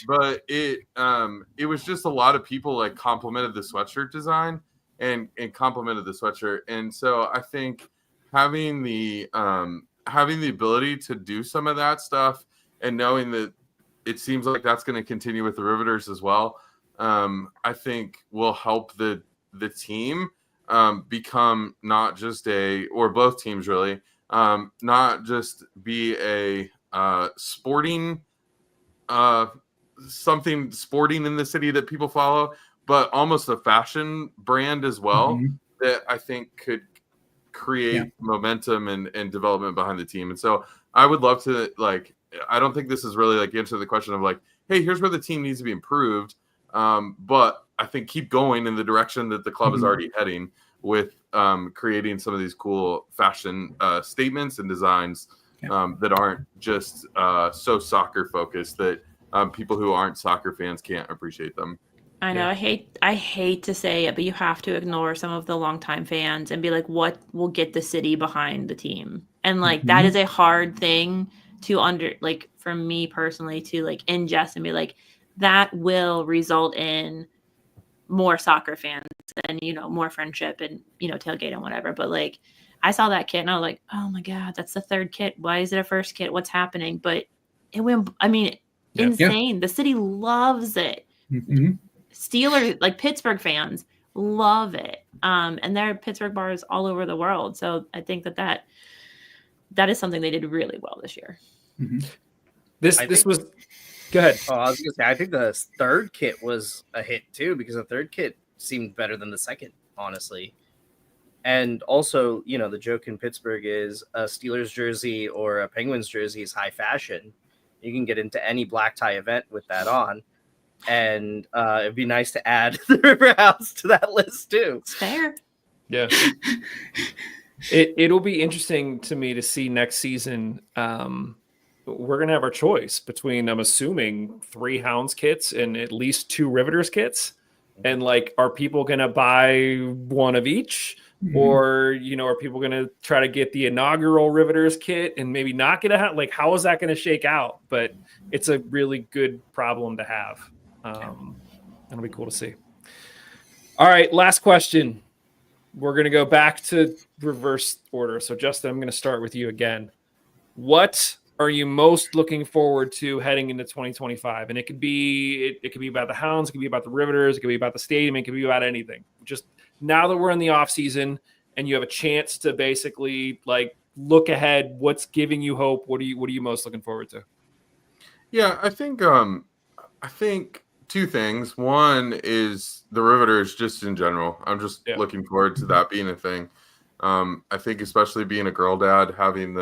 But it was just a lot of people like complimented the sweatshirt design and complimented the sweatshirt, and so I think having the ability to do some of that stuff and knowing that it seems like that's going to continue with the Riveters as well, I think will help the team become not just or both teams really, not just be a sporting something sporting in the city that people follow, but almost a fashion brand as well that I think could create momentum and development behind the team. And so I would love to, like, I don't think this is really like answer the question of like, hey, here's where the team needs to be improved. But I think keep going in the direction that the club is already heading with creating some of these cool fashion statements and designs that aren't just so soccer focused that people who aren't soccer fans can't appreciate them. I know. I hate to say it, but you have to ignore some of the longtime fans and be like, what will get the city behind the team? And like that is a hard thing to for me personally to like ingest and be like, that will result in more soccer fans and more friendship and tailgate and whatever. But like I saw that kit and I was like, oh my God, that's the third kit. Why is it a first kit? What's happening? But it went, insane. The city loves it. Steelers, like Pittsburgh fans, love it. And there are Pittsburgh bars all over the world. So I think that is something they did really well this year. This was go ahead. Oh, I was gonna say I think the third kit was a hit too, because the third kit seemed better than the second, honestly. And also, the joke in Pittsburgh is a Steelers jersey or a Penguins jersey is high fashion. You can get into any black tie event with that on. And it'd be nice to add the Riverhounds to that list too. It's fair. Yeah. It'll be interesting to me to see next season. We're going to have our choice between, I'm assuming, 3 Hounds kits and at least 2 Riveters kits. And like, are people going to buy one of each? Or, are people going to try to get the inaugural Riveters kit and maybe not get a hat? Like, how is that going to shake out? But it's a really good problem to have. It'll be cool to see. All right, last question. We're going to go back to reverse order. So, Justin, I'm going to start with you again. What are you most looking forward to heading into 2025? And it could be about the Hounds, it could be about the Riveters, it could be about the stadium, it could be about anything. Just now that we're in the off season and you have a chance to basically like look ahead, what's giving you hope? What are you most looking forward to? Yeah, I think 2 things. One is the Riveters just in general. I'm just looking forward to that being a thing. I think especially being a girl dad, having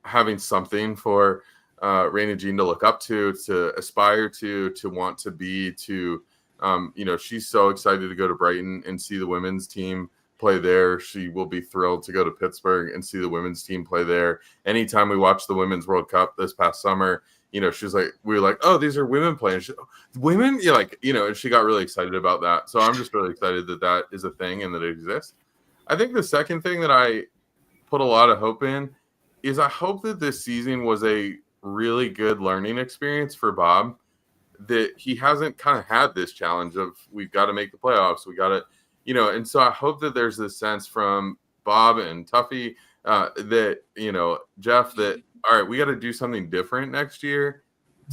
having something for Raina Jean to look up to aspire to want to be, she's so excited to go to Brighton and see the women's team play there. She will be thrilled to go to Pittsburgh and see the women's team play there. Anytime we watched the Women's World Cup this past summer, she was like, we were like, oh, these are women playing. Women? Yeah, and she got really excited about that. So I'm just really excited that is a thing and that it exists. I think the second thing that I put a lot of hope in is I hope that this season was a really good learning experience for Bob, that he hasn't kind of had this challenge of we've got to make the playoffs. We got to, and so I hope that there's this sense from Bob and Tuffy that, Jeff, that, all right, we got to do something different next year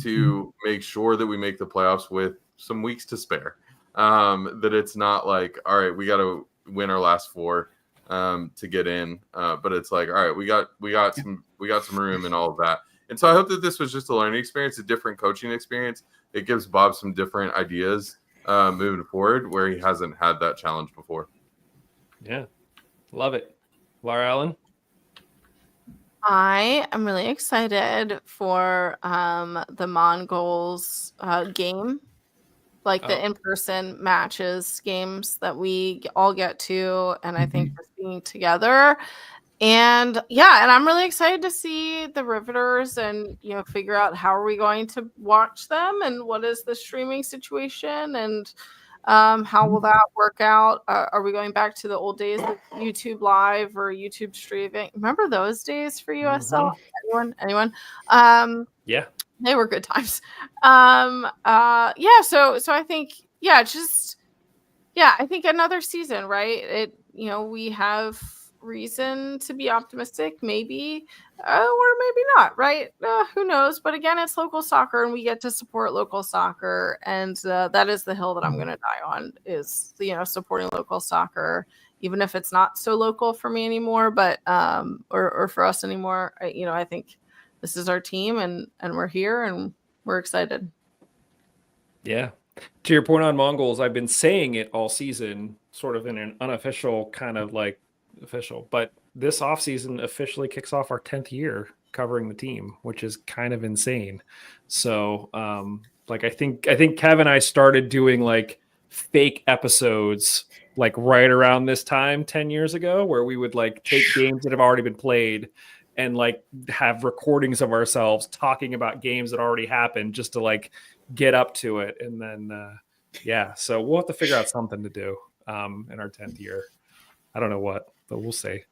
to make sure that we make the playoffs with some weeks to spare. That it's not like, all right, we got to win our last 4 to get in. But it's like, all right, we got some room and all of that. And so I hope that this was just a learning experience, a different coaching experience. It gives Bob some different ideas moving forward where he hasn't had that challenge before. Yeah. Love it. Laura Allen? I am really excited for the Mongols game, like the in-person matches games that we all get to, and I think just being together. And and I'm really excited to see the Riveters and figure out how are we going to watch them and what is the streaming situation. And How will that work out? Are we going back to the old days of YouTube Live or YouTube streaming? Remember those days for USL? Anyone? Yeah. They were good times. So I think, I think another season, right? We have reason to be optimistic, maybe, or maybe not, right? Who knows? But again, it's local soccer, and we get to support local soccer, and that is the hill that I'm going to die on, is supporting local soccer, even if it's not so local for me anymore, but or for us anymore. I think this is our team, and we're here, and we're excited. Yeah. To your point on Mongols, I've been saying it all season, sort of in an unofficial kind of like official, but this offseason officially kicks off our 10th year covering the team, which is kind of insane. So, I think Kev and I started doing like fake episodes like right around this time 10 years ago, where we would like take games that have already been played and like have recordings of ourselves talking about games that already happened just to like get up to it. And then, so we'll have to figure out something to do in our 10th year. I don't know what, but we'll see.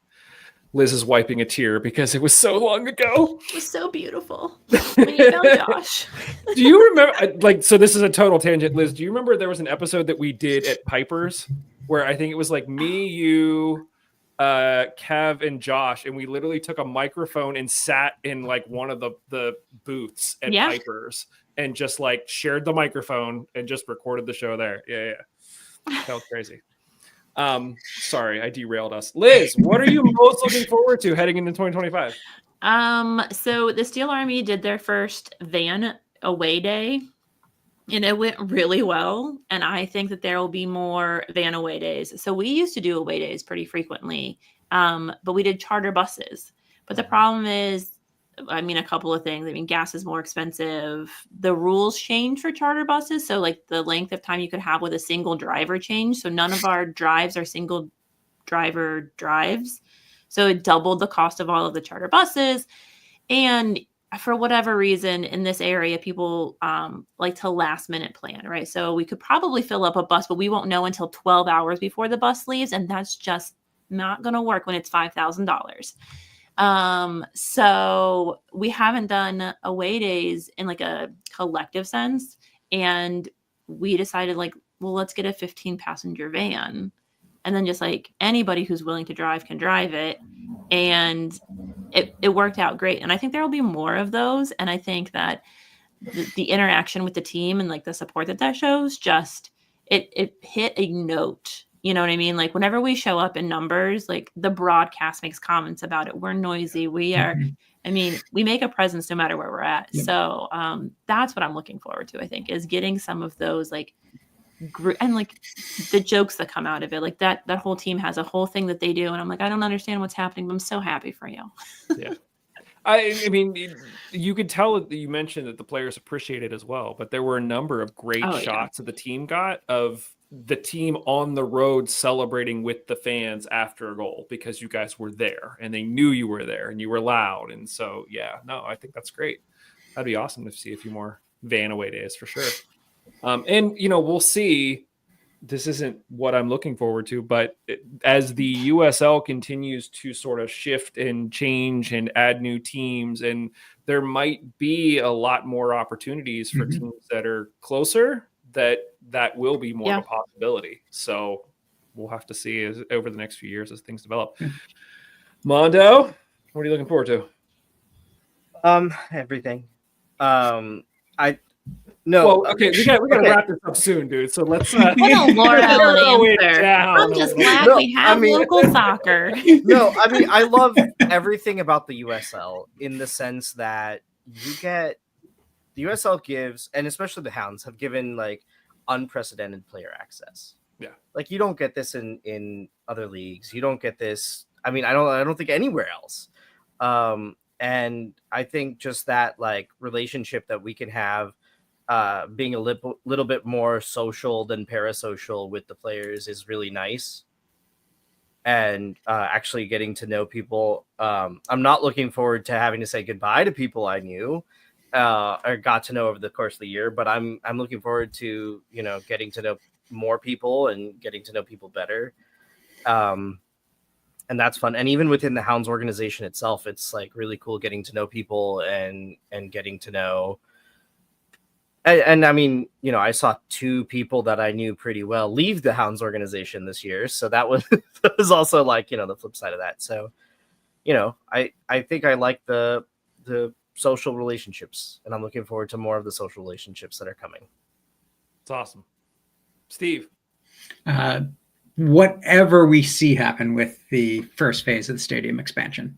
Liz is wiping a tear because it was so long ago. It was so beautiful when you found Josh. Do you remember, so this is a total tangent, Liz, do you remember there was an episode that we did at Piper's where I think it was like me, you, Kev, and Josh, and we literally took a microphone and sat in like one of the booths at Piper's and just like shared the microphone and just recorded the show there. Yeah. That was crazy. Sorry, I derailed us. Liz, what are you most looking forward to heading into 2025? So the Steel Army did their first van away day, and it went really well. And I think that there will be more van away days. So we used to do away days pretty frequently, but we did charter buses. But the problem is, a couple of things. Gas is more expensive. The rules change for charter buses. So like the length of time you could have with a single driver change. So none of our drives are single driver drives. So it doubled the cost of all of the charter buses. And for whatever reason in this area, people like to last minute plan, right? So we could probably fill up a bus, but we won't know until 12 hours before the bus leaves. And that's just not going to work when it's $5,000. So we haven't done away days in like a collective sense. And we decided let's get a 15 passenger van, and then just like anybody who's willing to drive can drive it. And it worked out great. And I think there will be more of those. And I think that the interaction with the team and like the support that shows, just it hit a note. You know what I mean? Like whenever we show up in numbers, like the broadcast makes comments about it. We're noisy. We are, we make a presence no matter where we're at. Yeah. So that's what I'm looking forward to, I think, is getting some of those like and like the jokes that come out of it. Like that whole team has a whole thing that they do. And I'm like, I don't understand what's happening, but I'm so happy for you. Yeah. You could tell that you mentioned that the players appreciate it as well, but there were a number of great shots that the team got of the team on the road celebrating with the fans after a goal because you guys were there and they knew you were there and you were loud. And so, I think that's great. That'd be awesome to see a few more van away days for sure. And we'll see. This isn't what I'm looking forward to, but as the USL continues to sort of shift and change and add new teams, and there might be a lot more opportunities for teams that are closer, that will be more of a possibility. So we'll have to see over the next few years as things develop. Mondo, what are you looking forward to? Everything. Okay, we got to wrap this up soon, dude. So let's. I'm just glad we have local soccer. No, I love everything about the USL in the sense that the USL gives, and especially the Hounds have given like unprecedented player access. Yeah, like you don't get this in other leagues. You don't get this. I don't think anywhere else. And I think just that like relationship that we can have. Being a little bit more social than parasocial with the players is really nice. And actually getting to know people. I'm not looking forward to having to say goodbye to people I knew or got to know over the course of the year, but I'm looking forward to, getting to know more people and getting to know people better. And that's fun. And even within the Hounds organization itself, it's like really cool getting to know people and getting to know. And I mean, you know, I saw 2 people that I knew pretty well leave the Hounds organization this year. So that was, that was also like, you know, the flip side of that. So, you know, I think I like the social relationships, and I'm looking forward to more of the social relationships that are coming. It's awesome. Steve. Whatever we see happen with the first phase of the stadium expansion,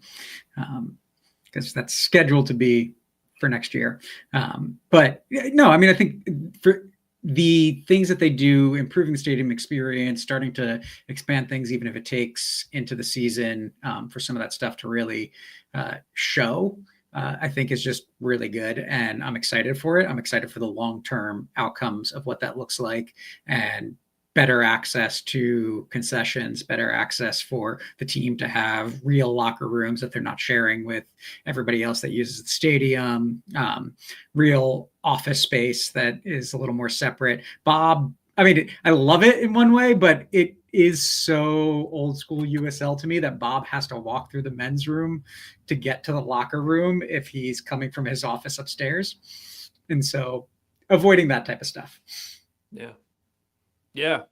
because that's scheduled to be for next year. But no, I mean, I think for the things that they do, improving the stadium experience, starting to expand things, even if it takes into the season for some of that stuff to really show, I think is just really good. And I'm excited for it. I'm excited for the long-term outcomes of what that looks like, and better access to concessions, better access for the team to have real locker rooms that they're not sharing with everybody else that uses the stadium, real office space that is a little more separate. Bob, I mean, I love it in one way, but it is so old school USL to me that Bob has to walk through the men's room to get to the locker room if he's coming from his office upstairs. And so avoiding that type of stuff. Yeah. Yeah.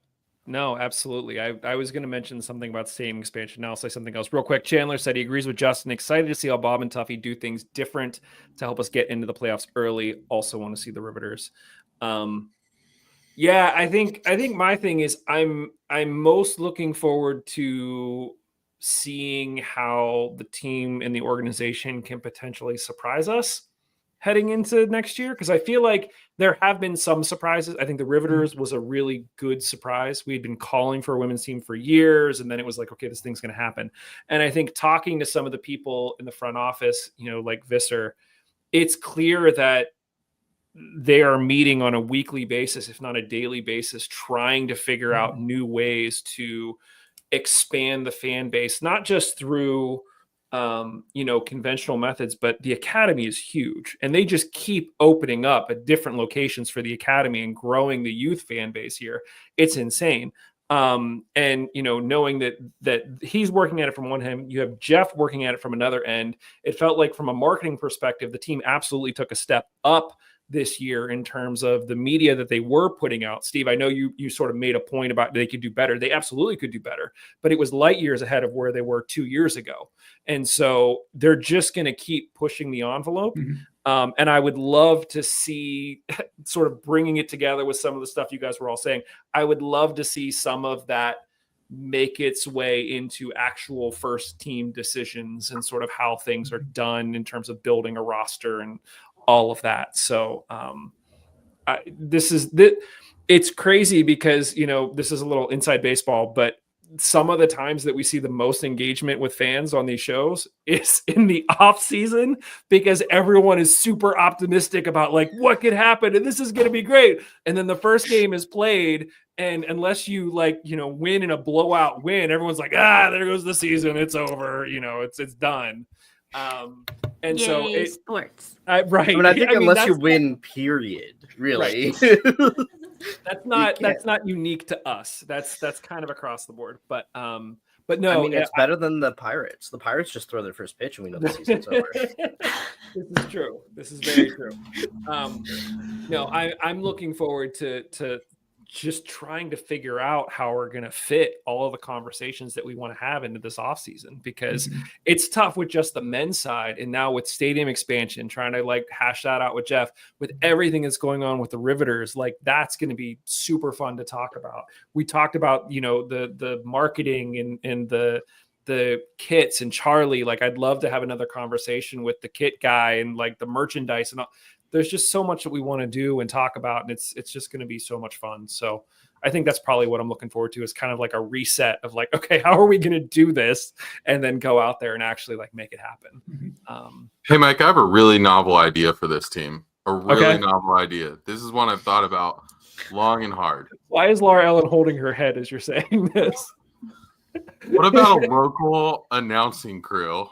No, absolutely. I was going to mention something about stadium expansion. Now I'll say something else real quick. Chandler said he agrees with Justin. Excited to see how Bob and Tuffy do things different to help us get into the playoffs early. Also want to see the Riveters. Yeah, I think my thing is I'm most looking forward to seeing how the team and the organization can potentially surprise us heading into next year, because I feel like there have been some surprises. I think the Riveters was a really good surprise. We had been calling for a women's team for years, and then it was like, okay, this thing's going to happen. And I think talking to some of the people in the front office, you know, like Visser, it's clear that they are meeting on a weekly basis, if not a daily basis, trying to figure out new ways to expand the fan base, not just through conventional methods, but the academy is huge, and they just keep opening up at different locations for the academy and growing the youth fan base here. It's insane. And knowing that he's working at it from one end, you have Jeff working at it from another end. It felt like from a marketing perspective, the team absolutely took a step up this year in terms of the media that they were putting out. Steve, I know you sort of made a point about they could do better. They absolutely could do better, but it was light years ahead of where they were 2 years ago. And so they're just going to keep pushing the envelope. Mm-hmm. And I would love to see sort of bringing it together with some of the stuff you guys were all saying. I would love to see some of that make its way into actual first team decisions and sort of how things are done in terms of building a roster and all of that. So it's crazy because, this is a little inside baseball, but some of the times that we see the most engagement with fans on these shows is in the off season, because everyone is super optimistic about like what could happen and this is going to be great. And then the first game is played, and unless you win in a blowout win, everyone's like, there goes the season. It's over. It's done. And Yay, so sports. Right. I think unless you win, period, really. Right. That's not unique to us. That's kind of across the board. But no, I mean, it's better than the Pirates. The Pirates just throw their first pitch and we know the season's over. This is true. This is very true. No, I'm looking forward to just trying to figure out how we're going to fit all of the conversations that we want to have into this offseason, because it's tough with just the men's side. And now with stadium expansion, trying to hash that out with Jeff, with everything that's going on with the Riveters, that's going to be super fun to talk about. We talked about, the marketing and the kits and Charlie. I'd love to have another conversation with the kit guy and the merchandise and all. There's just so much that we want to do and talk about, and it's just going to be so much fun. So I think that's probably what I'm looking forward to, is kind of a reset of okay, how are we going to do this, and then go out there and actually make it happen. Hey, Mike, I have a really novel idea for this team. A really novel idea. This is one I've thought about long and hard. Why is Laura Ellen holding her head as you're saying this? What about a local announcing crew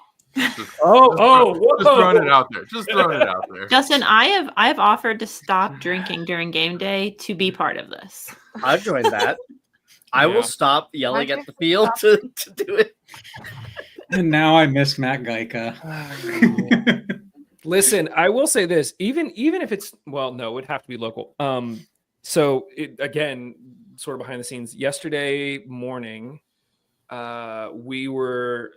Whoa. Just throwing it out there. Just throwing it out there. Justin, I have offered to stop drinking during game day to be part of this. I've joined that. I Yeah. will stop yelling at the field to do it. And now I miss Matt Geica. Listen, I will say this: even if it's no, it would have to be local. So again, sort of behind the scenes. Yesterday morning, we were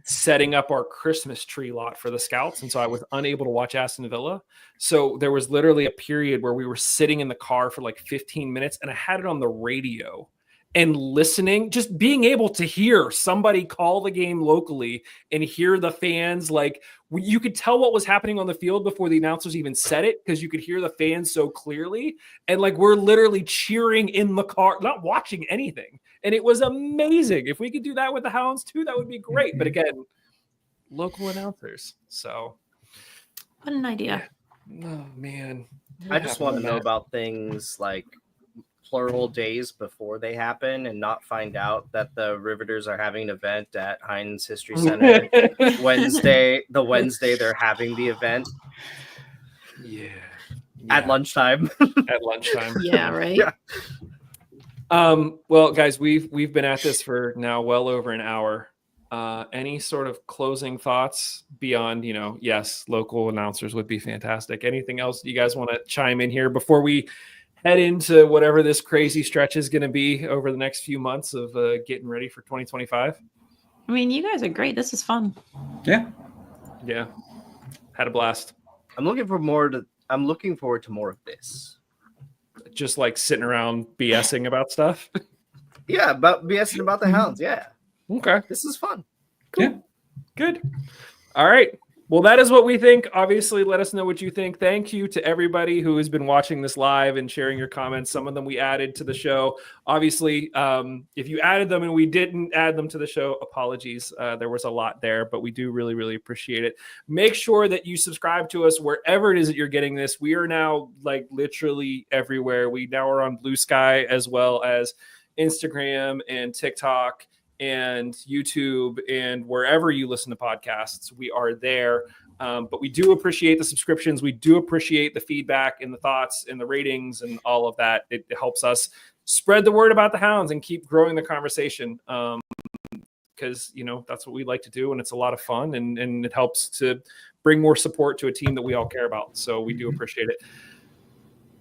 setting up our Christmas tree lot for the Scouts, and so I was unable to watch Aston Villa. So there was literally a period where we were sitting in the car for like 15 minutes, and I had it on the radio and listening, just being able to hear somebody call the game locally and hear the fans. Like, you could tell what was happening on the field before the announcers even said it, because you could hear the fans so clearly. And like, we're literally cheering in the car, not watching anything. And it was amazing. If we could do that with the Hounds too, that would be great. But again, local announcers. So What an idea. oh man. I just want to know about things like plural days before they happen and not find out that the Riveters are having an event at Heinz History Center Wednesday they're having the event at lunchtime. At lunchtime. Yeah, right. Yeah. Well, guys, we've been at this for now well over an hour. Any sort of closing thoughts beyond, yes, local announcers would be fantastic. Anything else you guys want to chime in here before we head into whatever this crazy stretch is going to be over the next few months of getting ready for 2025? I mean, you guys are great. This is fun. Yeah. Had a blast. I'm looking forward to more of this. Just like sitting around BSing about stuff. Yeah, about BSing about the Hounds. Yeah. Okay. This is fun. Cool. Yeah. Good. All right. Well, that is what we think. Obviously, let us know what you think. Thank you to everybody who has been watching this live and sharing your comments. Some of them we added to the show. Obviously, if you added them and we didn't add them to the show, apologies. There was a lot there, but we do really, really appreciate it. Make sure that you subscribe to us wherever it is that you're getting this. We are now like literally everywhere. We now are on Blue Sky as well as Instagram and TikTok and YouTube and wherever you listen to podcasts, we are there. But we do appreciate the subscriptions. We do appreciate the feedback and the thoughts and the ratings and all of that. It helps us spread the word about the Hounds and keep growing the conversation. Because, that's what we like to do. And it's a lot of fun and it helps to bring more support to a team that we all care about. So we do appreciate it.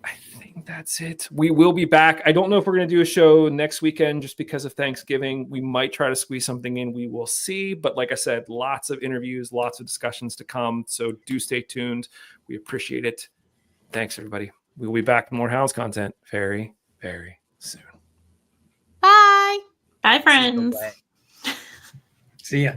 I think that's it. We will be back. I don't know if we're going to do a show next weekend just because of Thanksgiving. We might try to squeeze something in. We will see. But like I said, lots of interviews, lots of discussions to come. So do stay tuned. We appreciate it. Thanks, everybody. We will be back with more Hounds content very, very soon. Bye. Bye, friends. See ya.